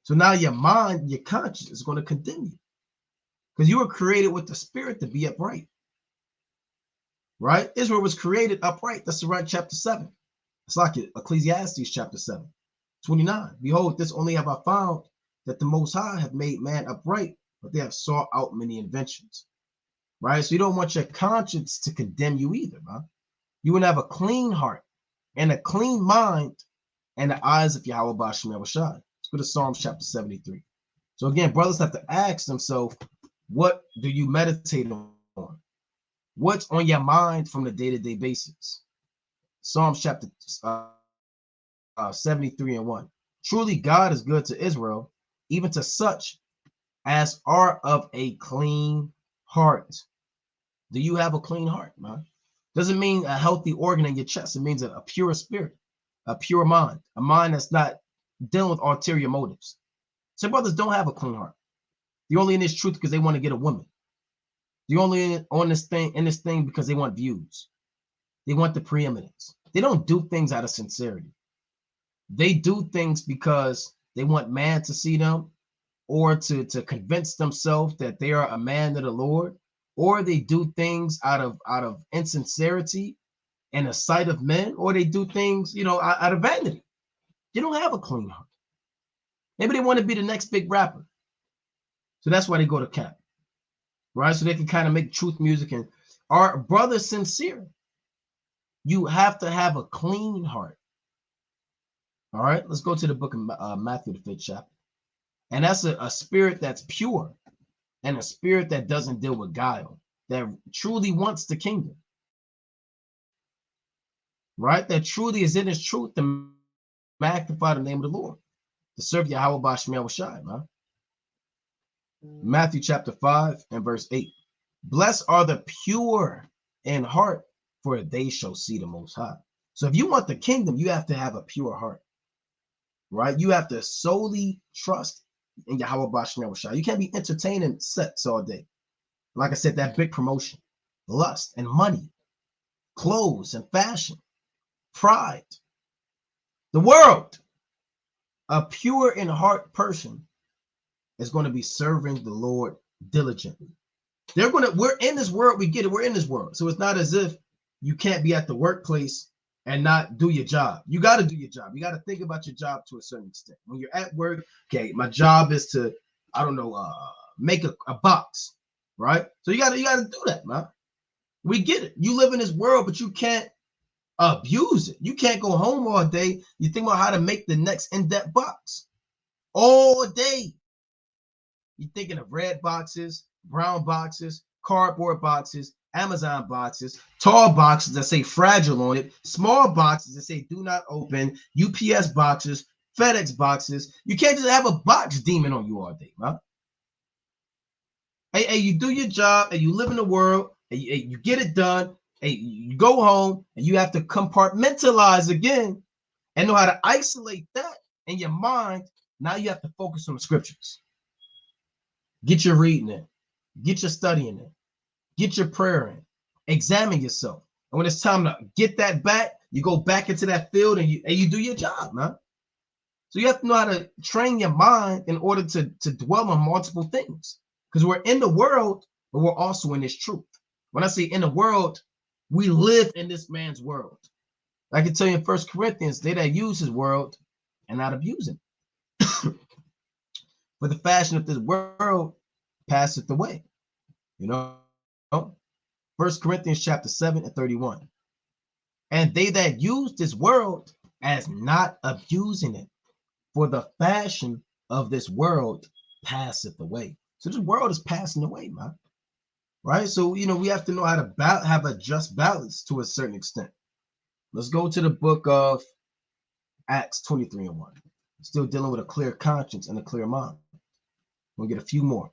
A: So now your mind, your conscience is going to condemn you. Because you were created with the spirit to be upright. Right? Israel was created upright. That's right, chapter 7. It's like Ecclesiastes chapter 7, 29. Behold, this only have I found, that the Most High have made man upright, but they have sought out many inventions. Right? So you don't want your conscience to condemn you either, man. You want to have a clean heart and a clean mind and the eyes of Yahweh Bashim Yahushai. Let's go to Psalms chapter 73. So again, brothers have to ask themselves, what do you meditate on? What's on your mind from the day-to-day basis? Psalms chapter 73 and 1. Truly God is good to Israel, even to such as are of a clean heart. Do you have a clean heart, man? Doesn't mean a healthy organ in your chest. It means a pure spirit, a pure mind, a mind that's not dealing with ulterior motives. Some brothers don't have a clean heart. They're only in this truth because they want to get a woman. They're only on this thing because they want views. They want the preeminence. They don't do things out of sincerity. They do things because they want man to see them, or to convince themselves that they are a man of the Lord, or they do things out of insincerity in the sight of men, or they do things, out of vanity. They don't have a clean heart. Maybe they want to be the next big rapper. So that's why they go to camp, right? So they can kind of make truth music. And are brothers sincere? You have to have a clean heart. All right, let's go to the book of Matthew, the 5th chapter. And that's a spirit that's pure and a spirit that doesn't deal with guile, that truly wants the kingdom, right? That truly is in his truth to magnify the name of the Lord, to serve Yahweh Bashim Yahushai, man. Matthew chapter 5 and verse 8. Blessed are the pure in heart, for they shall see the Most High. So if you want the kingdom, you have to have a pure heart, right? You have to solely trust in Yahweh Bashim Yahushai. You can't be entertaining sex all day. Like I said, that big promotion, lust and money, clothes and fashion, pride, the world. A pure in heart person is going to be serving the Lord diligently. We're in this world, we get it, we're in this world. So it's not as if you can't be at the workplace and not do your job. You got to do your job. You got to think about your job to a certain extent. When you're at work, okay, my job is to, I don't know, make a box, right? So you got to do that, man. We get it. You live in this world, but you can't abuse it. You can't go home all day. You think about how to make the next in-depth box all day. You're thinking of red boxes, brown boxes, cardboard boxes, Amazon boxes, tall boxes that say fragile on it, small boxes that say do not open, UPS boxes, FedEx boxes. You can't just have a box demon on you all day, man. Hey, you do your job and you live in the world and you get it done. Hey, you go home and you have to compartmentalize again and know how to isolate that in your mind. Now you have to focus on the scriptures. Get your reading in, get your studying in, get your prayer in, examine yourself. And when it's time to get that back, you go back into that field and you do your job, man. So you have to know how to train your mind in order to dwell on multiple things. Because we're in the world, but we're also in this truth. When I say in the world, we live in this man's world. I can tell you in 1 Corinthians, they that use his world and not abusing it. For the fashion of this world passeth away. You know, 1 Corinthians chapter 7 and 31. And they that use this world as not abusing it, for the fashion of this world passeth away. So this world is passing away, man. Right? So, you know, we have to know how to have a just balance to a certain extent. Let's go to the book of Acts 23 and 1. Still dealing with a clear conscience and a clear mind. We'll get a few more.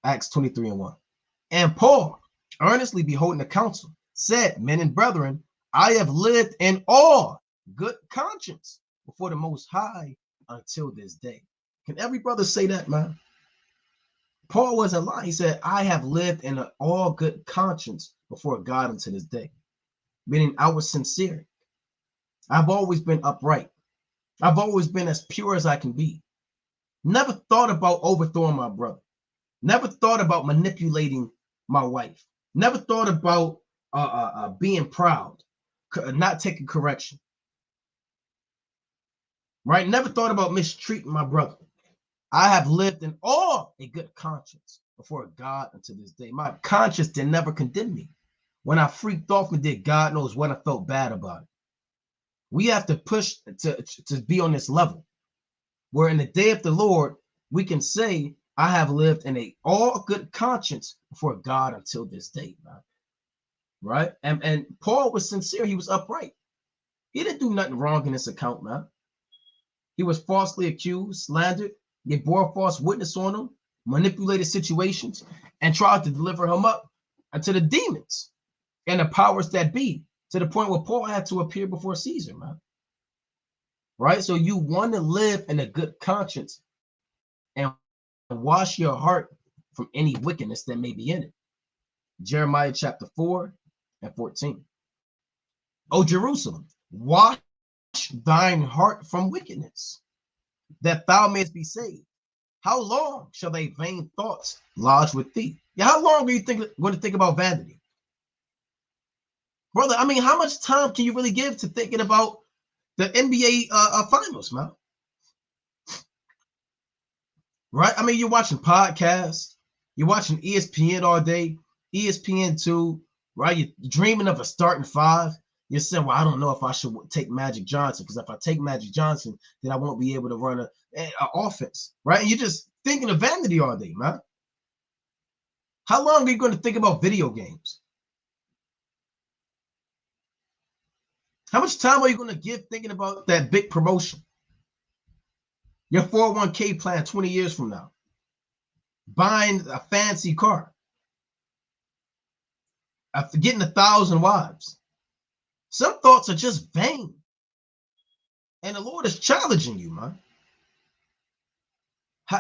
A: Acts 23 and 1. And Paul, earnestly beholding the council, said, men and brethren, I have lived in all good conscience before the Most High until this day. Can every brother say that, man? Paul wasn't lying. He said, I have lived in an all good conscience before God until this day. Meaning I was sincere. I've always been upright. I've always been as pure as I can be. Never thought about overthrowing my brother. Never thought about manipulating my wife. Never thought about being proud, not taking correction. Right? Never thought about mistreating my brother. I have lived in all a good conscience before God until this day. My conscience did never condemn me. When I freaked off and did God knows what, I felt bad about it. We have to push to be on this level where in the day of the Lord, we can say, I have lived in a all good conscience before God until this day, man. Right? And Paul was sincere. He was upright. He didn't do nothing wrong in this account, man. He was falsely accused, slandered. They bore false witness on him, manipulated situations, and tried to deliver him up unto the demons and the powers that be, to the point where Paul had to appear before Caesar, man. Right? So you want to live in a good conscience and wash your heart from any wickedness that may be in it. Jeremiah chapter 4 and 14. O Jerusalem, wash thine heart from wickedness, that thou mayest be saved. How long shall thy vain thoughts lodge with thee? Yeah, how long are you going to think about vanity? Brother, I mean, how much time can you really give to thinking about the NBA finals, man? Right? I mean, you're watching podcasts, you're watching ESPN all day, ESPN2, right? You're dreaming of a starting five. You're saying, well, I don't know if I should take Magic Johnson, because if I take Magic Johnson, then I won't be able to run an offense, right? And you're just thinking of vanity all day, man. How long are you going to think about video games? How much time are you going to give thinking about that big promotion? Your 401k plan 20 years from now. Buying a fancy car. Getting 1,000 wives. Some thoughts are just vain. And the Lord is challenging you, man.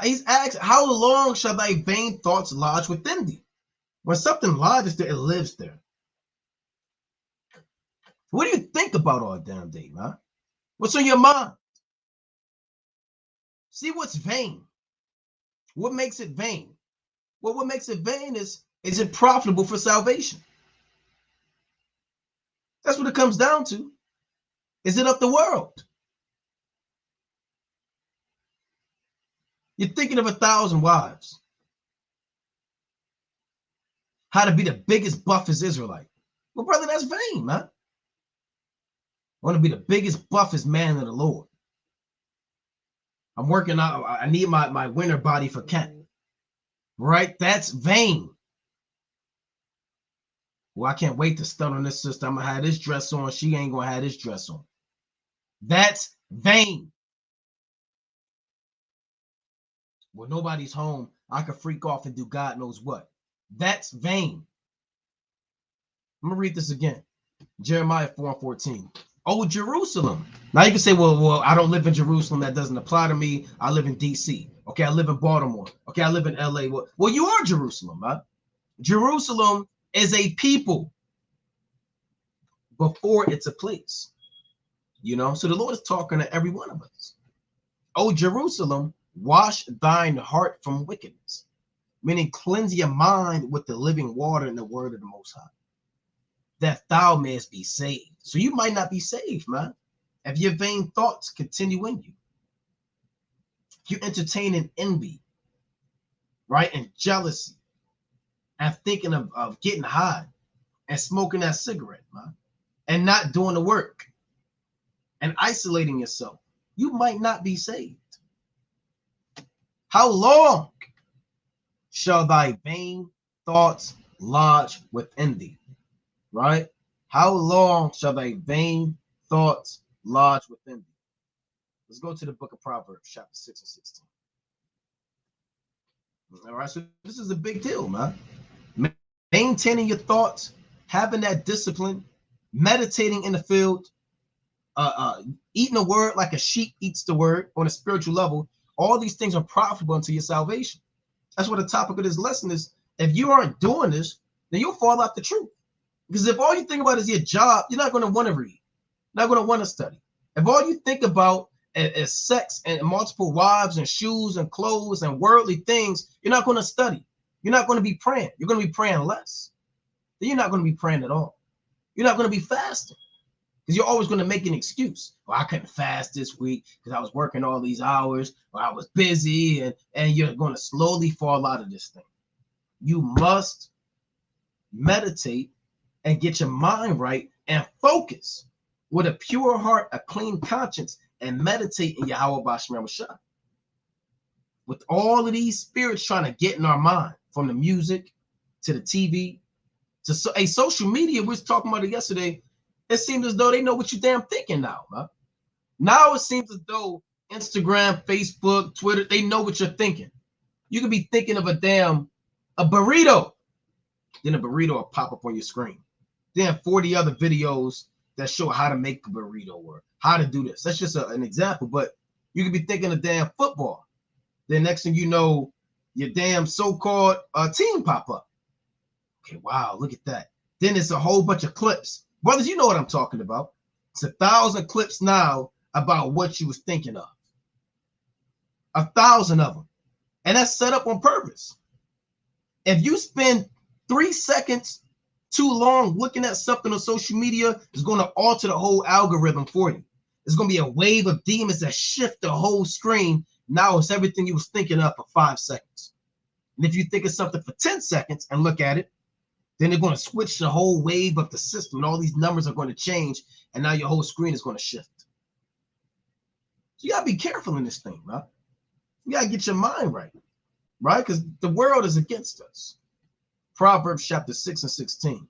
A: He's asked, how long shall thy vain thoughts lodge within thee? When something lodges there, it lives there. What do you think about all damn day, man? What's on your mind? See what's vain. What makes it vain? Well, what makes it vain is it profitable for salvation? That's what it comes down to. Is it of the world? You're thinking of 1,000 wives. How to be the biggest, buffest Israelite. Well, brother, that's vain, man. I want to be the biggest, buffest man of the Lord. I'm working out. I need my winter body for Kent. Right? That's vain. Well, I can't wait to stun on this sister. I'm going to have this dress on. She ain't going to have this dress on. That's vain. Well, nobody's home. I could freak off and do God knows what. That's vain. I'm going to read this again. Jeremiah 4:14. Oh, Jerusalem. Now you can say, well, I don't live in Jerusalem. That doesn't apply to me. I live in D.C. Okay, I live in Baltimore. Okay, I live in L.A. Well, you are Jerusalem, man. Jerusalem is a people before it's a place. So the Lord is talking to every one of us. Oh, Jerusalem, wash thine heart from wickedness, meaning cleanse your mind with the living water and the word of the Most High, that thou mayest be saved. So you might not be saved, man, if your vain thoughts continue in you. If you're entertaining envy, right, and jealousy, and thinking of getting high and smoking that cigarette, man, and not doing the work and isolating yourself, you might not be saved. How long shall thy vain thoughts lodge within thee? Right? How long shall thy vain thoughts lodge within thee? Let's go to the book of Proverbs, chapter 6 and 16. All right, so this is a big deal, man. Maintaining your thoughts, having that discipline, meditating in the field, eating the word like a sheep eats the word on a spiritual level. All these things are profitable unto your salvation. That's what the topic of this lesson is. If you aren't doing this, then you'll fall out the truth. Because if all you think about is your job, you're not going to want to read, not going to want to study. If all you think about is sex and multiple wives and shoes and clothes and worldly things, you're not going to study. You're not going to be praying. You're going to be praying less. Then you're not going to be praying at all. You're not going to be fasting. Because you're always going to make an excuse. Well, I couldn't fast this week because I was working all these hours, or I was busy, and you're going to slowly fall out of this thing. You must meditate and get your mind right and focus with a pure heart, a clean conscience, and meditate in Yahweh B'Shem Rashah. With all of these spirits trying to get in our mind, from the music to the TV to social media, we was talking about it yesterday. It seems as though they know what you damn thinking now, man. Now it seems as though Instagram, Facebook, Twitter, they know what you're thinking. You could be thinking of a burrito. Then a burrito will pop up on your screen. Then 40 other videos that show how to make a burrito or how to do this. That's just an example, but you could be thinking of damn football. Then next thing you know, your damn so-called team pop up. Okay, wow, look at that. Then it's a whole bunch of clips. Brothers, you know what I'm talking about. It's 1,000 clips now about what you was thinking of. 1,000 of them. And that's set up on purpose. If you spend 3 seconds too long looking at something on social media, it's going to alter the whole algorithm for you. There's going to be a wave of demons that shift the whole screen. Now it's everything you was thinking of for 5 seconds. And if you think of something for 10 seconds and look at it, then they're going to switch the whole wave of the system. And all these numbers are going to change. And now your whole screen is going to shift. So you got to be careful in this thing, right? You got to get your mind right, right? Because the world is against us. Proverbs chapter 6 and 16.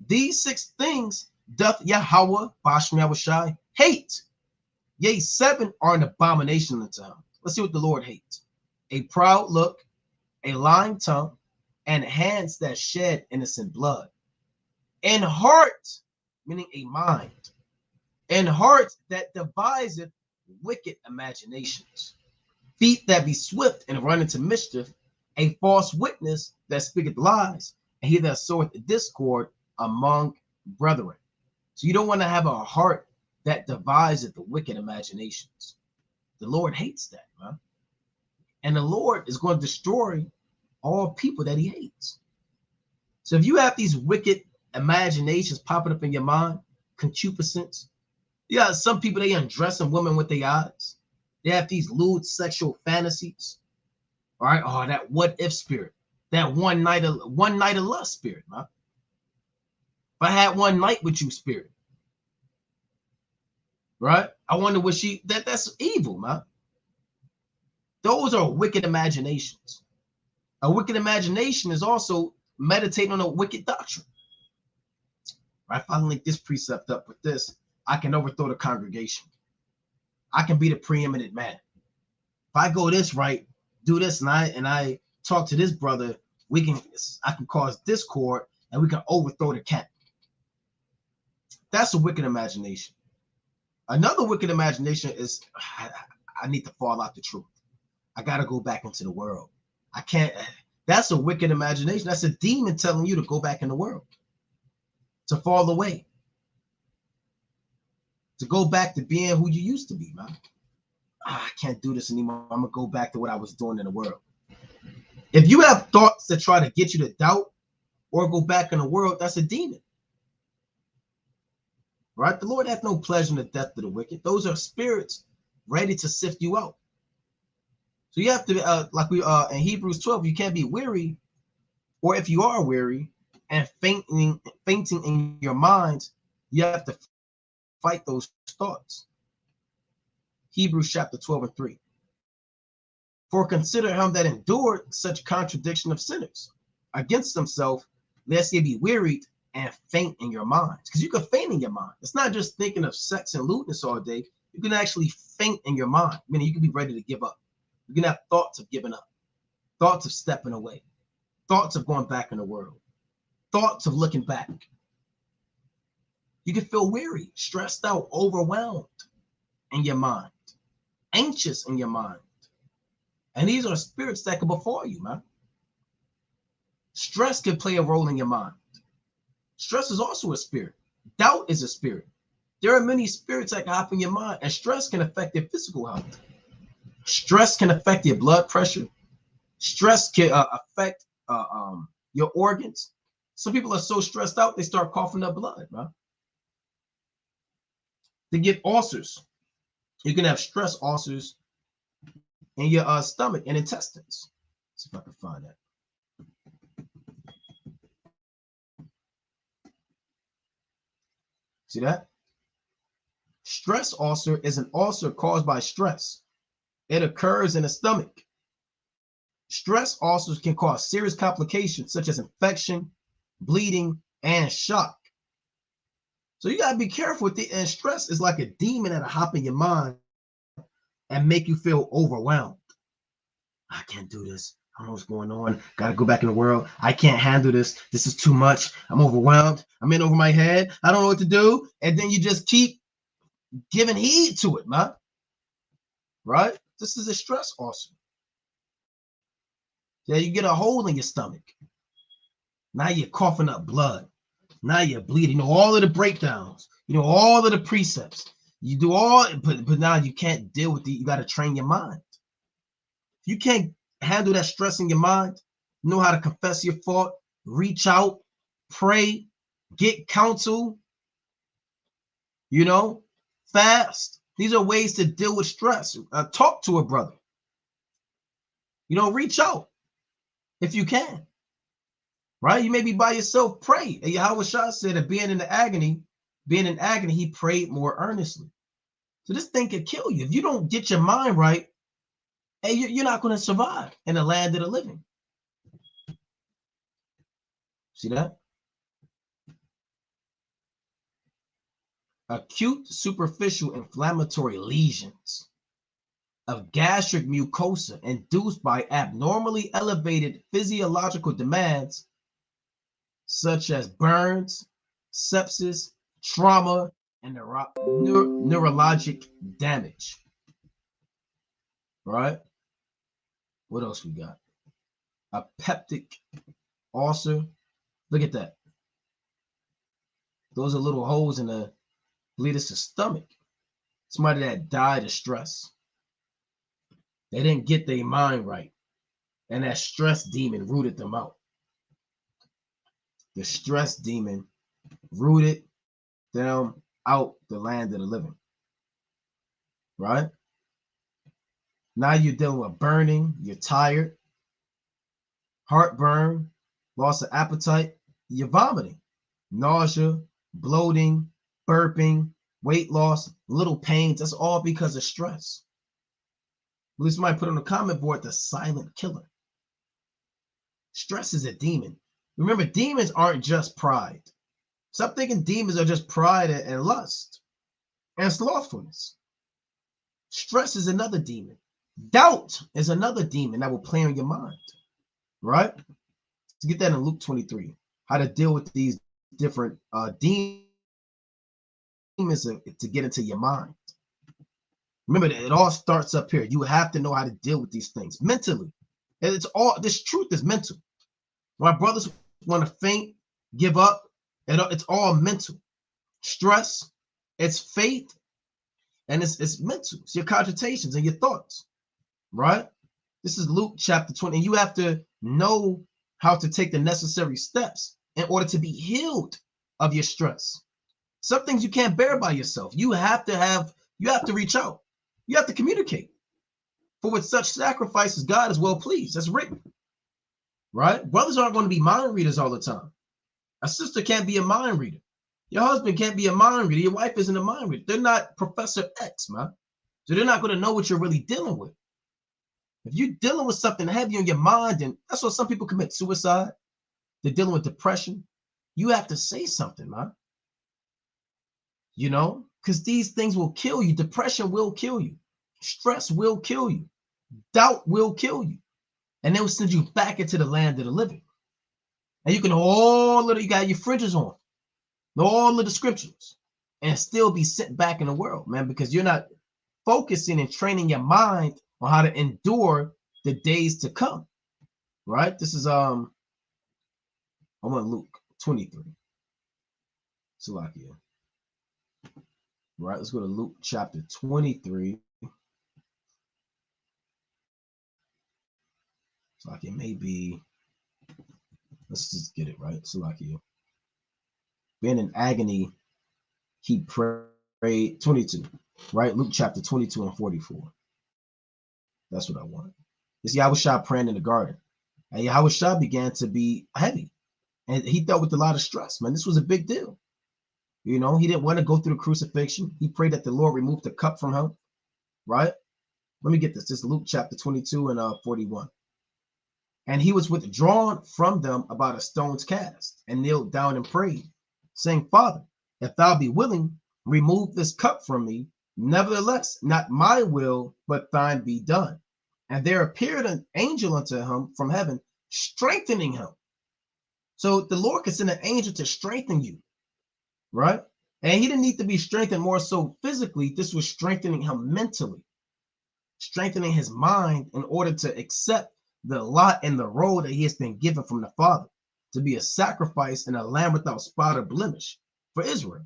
A: These 6 things doth Yahweh B'Shem Yahushai hate. Yea, 7 are an abomination unto him. Let's see what the Lord hates. A proud look, a lying tongue, and hands that shed innocent blood. And heart, meaning a mind, and heart that deviseth wicked imaginations. Feet that be swift and run into mischief, a false witness that speaketh lies, and he that soweth discord among brethren. So you don't want to have a heart that deviseth the wicked imaginations. The Lord hates that, man. And the Lord is going to destroy all people that he hates. So if you have these wicked imaginations popping up in your mind, concupiscence. Yeah, some people, they undressing women with their eyes. They have these lewd sexual fantasies. All right. Oh, that what if spirit. That one night of lust spirit, man. If I had one night with you, spirit. Right? I wonder what that's evil, man. Those are wicked imaginations. A wicked imagination is also meditating on a wicked doctrine. Right? If I link this precept up with this, I can overthrow the congregation. I can be the preeminent man. If I go this right, do this, and I talk to this brother, I can cause discord and we can overthrow the camp. That's a wicked imagination. Another wicked imagination is I need to fall out the truth. I got to go back into the world. I can't. That's a wicked imagination. That's a demon telling you to go back in the world, to fall away, to go back to being who you used to be, man. I can't do this anymore. I'm going to go back to what I was doing in the world. If you have thoughts that try to get you to doubt or go back in the world, that's a demon. Right? The Lord hath no pleasure in the death of the wicked. Those are spirits ready to sift you out. So you have to, like we in Hebrews 12, you can't be weary, or if you are weary and fainting in your mind, you have to fight those thoughts. Hebrews chapter 12 and 3. For consider him that endured such contradiction of sinners against himself, lest ye be wearied and faint in your minds. Because you can faint in your mind. It's not just thinking of sex and lewdness all day. You can actually faint in your mind, meaning you can be ready to give up. You can have thoughts of giving up, thoughts of stepping away, thoughts of going back in the world, thoughts of looking back. You can feel weary, stressed out, overwhelmed in your mind, anxious in your mind. And these are spirits that can befall you, man. Stress can play a role in your mind. Stress is also a spirit. Doubt is a spirit. There are many spirits that can hop in your mind, and stress can affect your physical health. Stress can affect your blood pressure. Stress can affect your organs. Some people are so stressed out, they start coughing up blood, man. They get ulcers. You can have stress ulcers in your stomach and intestines. Let's see if I can find that. See that? Stress ulcer is an ulcer caused by stress. It occurs in the stomach. Stress ulcers can cause serious complications such as infection, bleeding, and shock. So you got to be careful with it. And stress is like a demon that'll hop in your mind and make you feel overwhelmed. I can't do this. I don't know what's going on. Got to go back in the world. I can't handle this. This is too much. I'm overwhelmed. I'm in over my head. I don't know what to do. And then you just keep giving heed to it, man. Right? This is a stress ulcer. Yeah, you get a hole in your stomach. Now you're coughing up blood. Now you're bleeding. You know all of the breakdowns. You know all of the precepts. You do all, but now you can't deal with it. You got to train your mind. If you can't handle that stress in your mind, know how to confess your fault, reach out, pray, get counsel, fast. These are ways to deal with stress. Talk to a brother. Reach out if you can. Right? You may be by yourself, pray. And Yahweh Shah said that being in agony, he prayed more earnestly. So this thing could kill you. If you don't get your mind right, hey, you're not going to survive in the land of the living. See that? Acute superficial inflammatory lesions of gastric mucosa induced by abnormally elevated physiological demands such as burns, sepsis, trauma, and neurologic damage. Right? What else we got? A peptic ulcer. Look at that. Those are little holes in the bleed's stomach. Somebody that died of stress. They didn't get their mind right. And that stress demon rooted them out. The stress demon rooted them out the land of the living, right? Now you're dealing with burning, you're tired, heartburn, loss of appetite, you're vomiting, nausea, bloating, burping, weight loss, little pains. That's all because of stress. At least somebody put on the comment board, the silent killer. Stress is a demon. Remember, demons aren't just pride. Stop thinking demons are just pride and lust and slothfulness. Stress is another demon. Doubt is another demon that will play on your mind, right? Let's get that in Luke 23, how to deal with these different demons to get into your mind. Remember that it all starts up here. You have to know how to deal with these things mentally. And it's all, this truth is mental. My brothers want to faint, give up, it's all mental. Stress, it's faith, and it's mental. It's your cogitations and your thoughts, right? This is Luke chapter 20. And you have to know how to take the necessary steps in order to be healed of your stress. Some things you can't bear by yourself. You have to reach out. You have to communicate. For with such sacrifices, God is well pleased. That's written, right? Brothers aren't going to be mind readers all the time. A sister can't be a mind reader. Your husband can't be a mind reader. Your wife isn't a mind reader. They're not Professor X, man. So they're not going to know what you're really dealing with. If you're dealing with something heavy on your mind, and that's why some people commit suicide, they're dealing with depression, you have to say something, man. You know, because these things will kill you. Depression will kill you. Stress will kill you. Doubt will kill you. And they will send you back into the land of the living. And you can you got your fringes on, all of the scriptures, and still be sent back in the world, man, because you're not focusing and training your mind on how to endure the days to come, right? This is I'm on Luke 23. Salakia. Right, let's go to Luke chapter 23. Salakia, maybe, let's just get it right. Salakia. Being in agony, he prayed. 22, right? Luke chapter 22 and 44. That's what I want. This Yahushua praying in the garden. And Yahushua began to be heavy. And he dealt with a lot of stress, man. This was a big deal. You know, he didn't want to go through the crucifixion. He prayed that the Lord remove the cup from him, right? Let me get this. This is Luke chapter 22 and 41. And he was withdrawn from them about a stone's cast and kneeled down and prayed, saying, Father, if thou be willing, remove this cup from me. Nevertheless, not my will, but thine be done. And there appeared an angel unto him from heaven, strengthening him. So the Lord could send an angel to strengthen you, right? And he didn't need to be strengthened more so physically. This was strengthening him mentally, strengthening his mind in order to accept the lot and the role that he has been given from the Father, to be a sacrifice and a lamb without spot or blemish for Israel.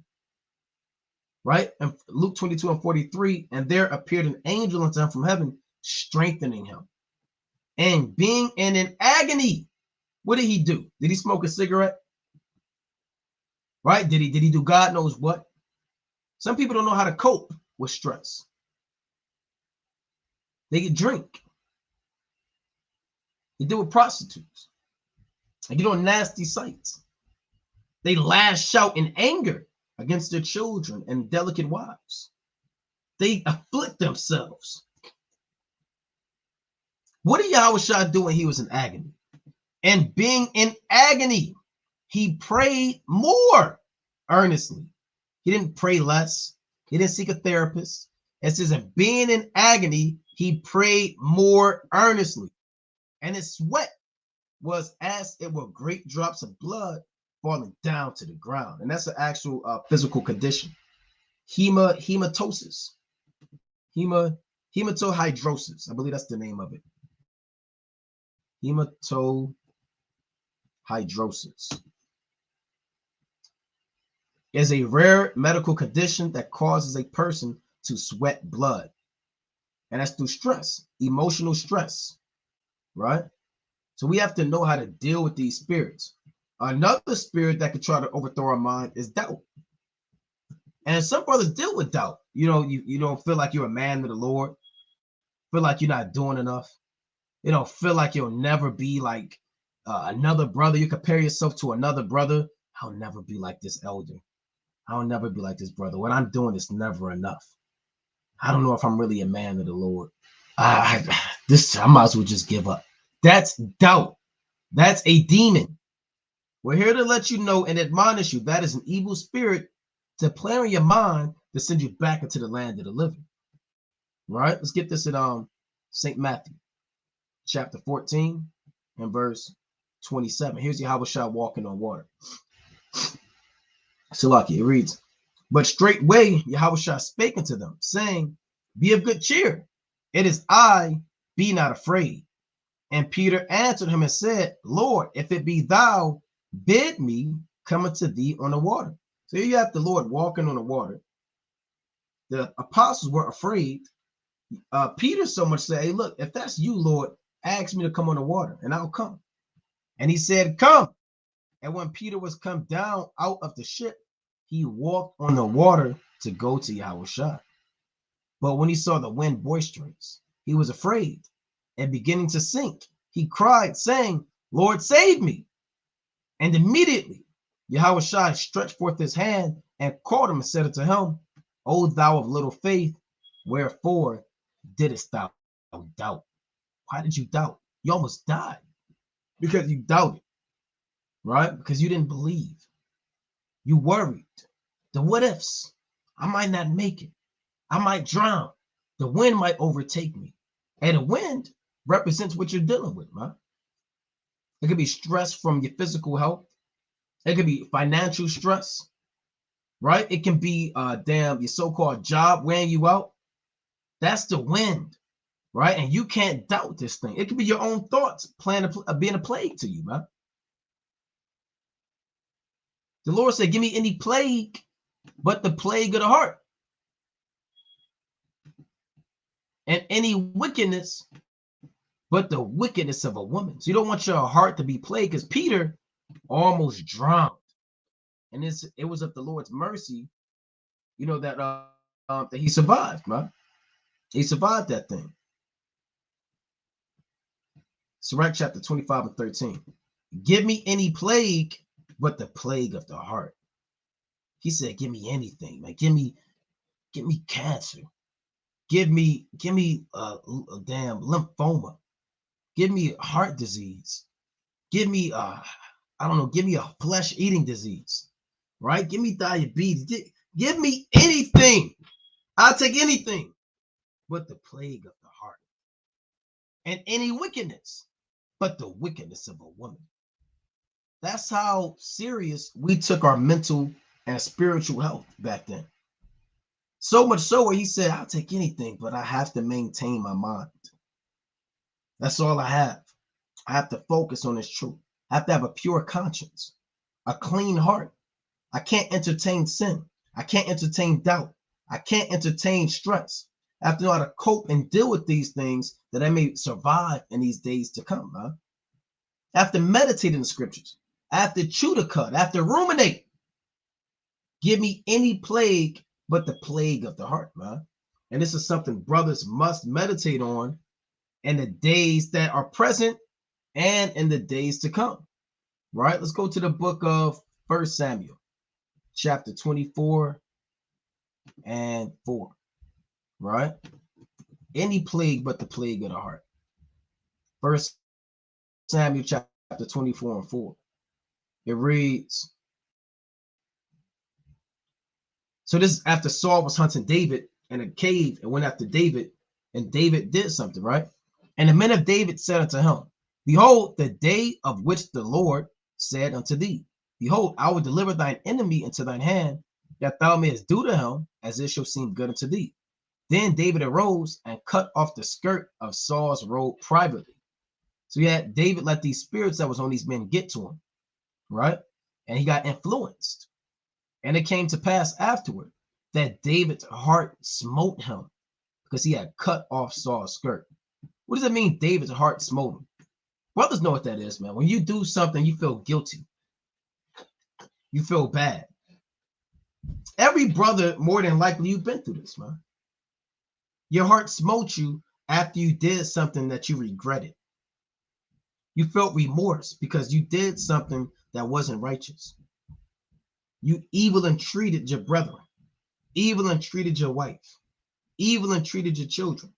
A: Right? And Luke 22 and 43, and there appeared an angel unto him from heaven, strengthening him. And being in an agony, what did he do? Did he smoke a cigarette? Right? Did he do God knows what? Some people don't know how to cope with stress. They get drink. They deal with prostitutes. They get on nasty sites. They lash out in anger against their children and delicate wives. They afflict themselves. What did Yahushua do when he was in agony? And being in agony, he prayed more earnestly. He didn't pray less. He didn't seek a therapist. It says, and being in agony, he prayed more earnestly. And his sweat was as it were great drops of blood falling down to the ground. And that's an actual physical condition. Hematosis. Hematohydrosis. I believe that's the name of it. Hematohydrosis is a rare medical condition that causes a person to sweat blood. And that's through stress, emotional stress, right? So we have to know how to deal with these spirits. Another spirit that could try to overthrow our mind is doubt. And some brothers deal with doubt. You don't feel like you're a man of the Lord, feel like you're not doing enough. You don't feel like you'll never be like another brother. You compare yourself to another brother. I'll never be like this elder. I'll never be like this brother. What I'm doing is never enough. I don't know if I'm really a man of the Lord. I might as well just give up. That's doubt. That's a demon. We're here to let you know and admonish you that is an evil spirit to play on your mind to send you back into the land of the living. Right? Let's get this in St. Matthew, chapter 14 and verse 27. Here's Yahweh walking on water. Salaki, it reads, but straightway Yahweh spake unto them, saying, be of good cheer. It is I, be not afraid. And Peter answered him and said, Lord, if it be thou, bid me come unto thee on the water. So here you have the Lord walking on the water. The apostles were afraid. Peter so much said, hey, look, if that's you, Lord, ask me to come on the water and I'll come. And he said, come. And when Peter was come down out of the ship, he walked on the water to go to Yahweh. But when he saw the wind boisterous, he was afraid, and beginning to sink, he cried, saying, Lord, save me. And immediately Yahweh stretched forth his hand and caught him and said unto him, O thou of little faith, wherefore didst thou doubt? Why did you doubt? You almost died because you doubted, right? Because you didn't believe. You worried. The what ifs. I might not make it. I might drown. The wind might overtake me. And the wind represents what you're dealing with, man. It could be stress from your physical health. It could be financial stress, right? It can be your so-called job wearing you out. That's the wind, right? And you can't doubt this thing. It could be your own thoughts being a plague to you, man. The Lord said, give me any plague but the plague of the heart. And any wickedness but the wickedness of a woman. So you don't want your heart to be plagued, because Peter almost drowned. And it was of the Lord's mercy, that he survived, man. He survived that thing. Sirach chapter 25 and 13. Give me any plague but the plague of the heart. He said, give me anything, man. Give me cancer. Give me a damn lymphoma. Give me heart disease. Give me give me a flesh eating disease, right? Give me diabetes. Give me anything. I'll take anything but the plague of the heart. And any wickedness but the wickedness of a woman. That's how serious we took our mental and spiritual health back then. So much so where he said, I'll take anything, but I have to maintain my mind. That's all I have. I have to focus on this truth. I have to have a pure conscience, a clean heart. I can't entertain sin. I can't entertain doubt. I can't entertain stress. I have to know how to cope and deal with these things that I may survive in these days to come. Huh? I have to meditate in the scriptures. I have to chew the cud. I have to ruminate. Give me any plague but the plague of the heart, man. And this is something brothers must meditate on in the days that are present and in the days to come. Right? Let's go to the book of 1 Samuel, chapter 24 and 4. Right? Any plague but the plague of the heart. 1 Samuel chapter 24 and 4. It reads, so this is after Saul was hunting David in a cave and went after David, and David did something, right? And the men of David said unto him, behold, the day of which the Lord said unto thee, behold, I will deliver thine enemy into thine hand, that thou mayest do to him as it shall seem good unto thee. Then David arose and cut off the skirt of Saul's robe privately. So yeah, David let these spirits that was on these men get to him, right? And he got influenced. And it came to pass afterward that David's heart smote him because he had cut off Saul's skirt. What does it mean, David's heart smote him? Brothers know what that is, man. When you do something, you feel guilty. You feel bad. Every brother, more than likely, you've been through this, man. Your heart smote you after you did something that you regretted. You felt remorse because you did something that wasn't righteous. You evil and treated your brethren, evil and treated your wife, evil and treated your children,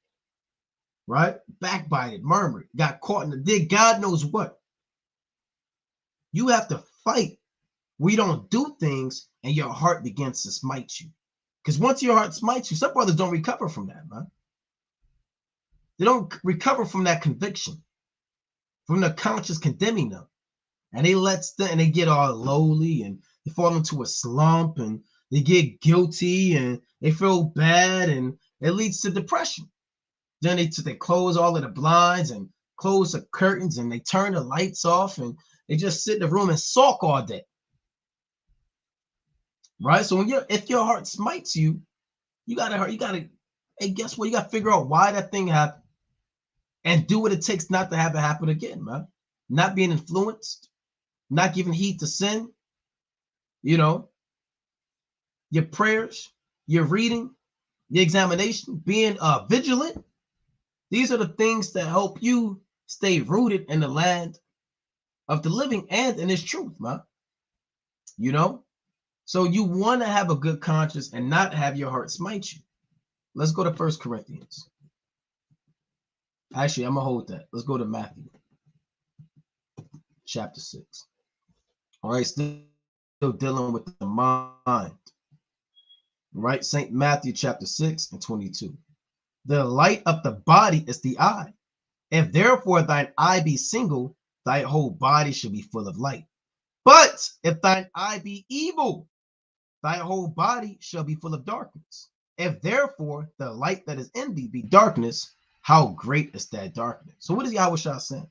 A: right? Backbited, murmured, got caught in the did God knows what. You have to fight. We don't do things and your heart begins to smite you. Because once your heart smites you, some brothers don't recover from that, man. They don't recover from that conviction, from the conscience condemning them. And they get all lowly and they fall into a slump and they get guilty and they feel bad and it leads to depression. Then they close all of the blinds and close the curtains and they turn the lights off and they just sit in the room and sulk all day. Right? So if your heart smites you, hey, guess what? You gotta figure out why that thing happened and do what it takes not to have it happen again, man. Not being influenced, not giving heed to sin, your prayers, your reading, your examination, being vigilant. These are the things that help you stay rooted in the land of the living and in its truth, man. So you want to have a good conscience and not have your heart smite you. Let's go to 1 Corinthians. Actually, I'm going to hold that. Let's go to Matthew chapter 6. All right, still dealing with the mind. Right, St. Matthew chapter 6 and 22. The light of the body is the eye. If therefore thine eye be single, thy whole body shall be full of light. But if thine eye be evil, thy whole body shall be full of darkness. If therefore the light that is in thee be darkness, how great is that darkness? So what is Yahushua saying?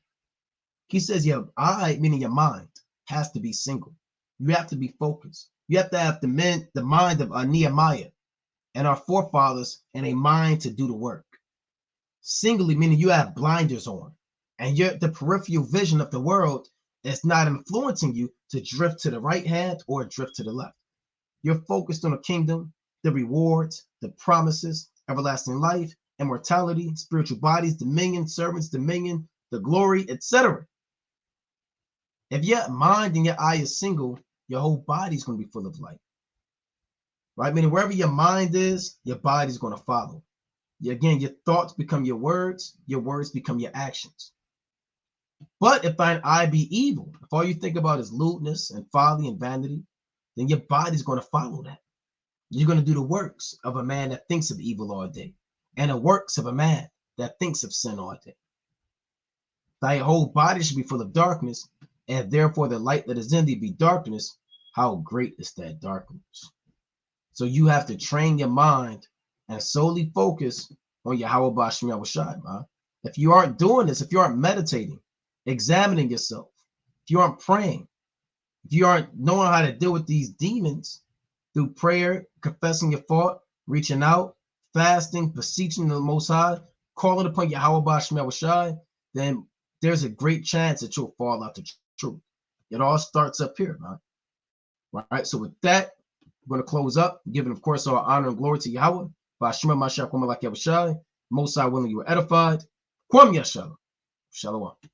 A: He says your eye, meaning your mind, has to be single. You have to be focused. You have to have the mind of Nehemiah and our forefathers and a mind to do the work. Singly, meaning you have blinders on and the peripheral vision of the world is not influencing you to drift to the right hand or drift to the left. You're focused on the kingdom, the rewards, the promises, everlasting life, immortality, spiritual bodies, dominion, servants, dominion, the glory, etc. If your mind and your eye is single, your whole body is going to be full of light. Right? Meaning wherever your mind is, your body is going to follow. Again, your thoughts become your words become your actions. But if thine eye be evil, if all you think about is lewdness and folly and vanity, then your body's going to follow that. You're going to do the works of a man that thinks of evil all day and the works of a man that thinks of sin all day. Thy whole body should be full of darkness, and therefore the light that is in thee be darkness. How great is that darkness? So you have to train your mind and solely focus on Yahweh Bashim Yahushai, man. If you aren't doing this, if you aren't meditating, examining yourself, if you aren't praying, if you aren't knowing how to deal with these demons through prayer, confessing your fault, reaching out, fasting, beseeching the Most High, calling upon Yahweh Bashim Yahushai, then there's a great chance that you'll fall out the truth. It all starts up here, man. Right? So with that, we're going to close up, giving, of course, our honor and glory to Yahweh. Bashim Mashiach Yahushai, Most High willing you were edified. Kwam Yashalom. Shalom.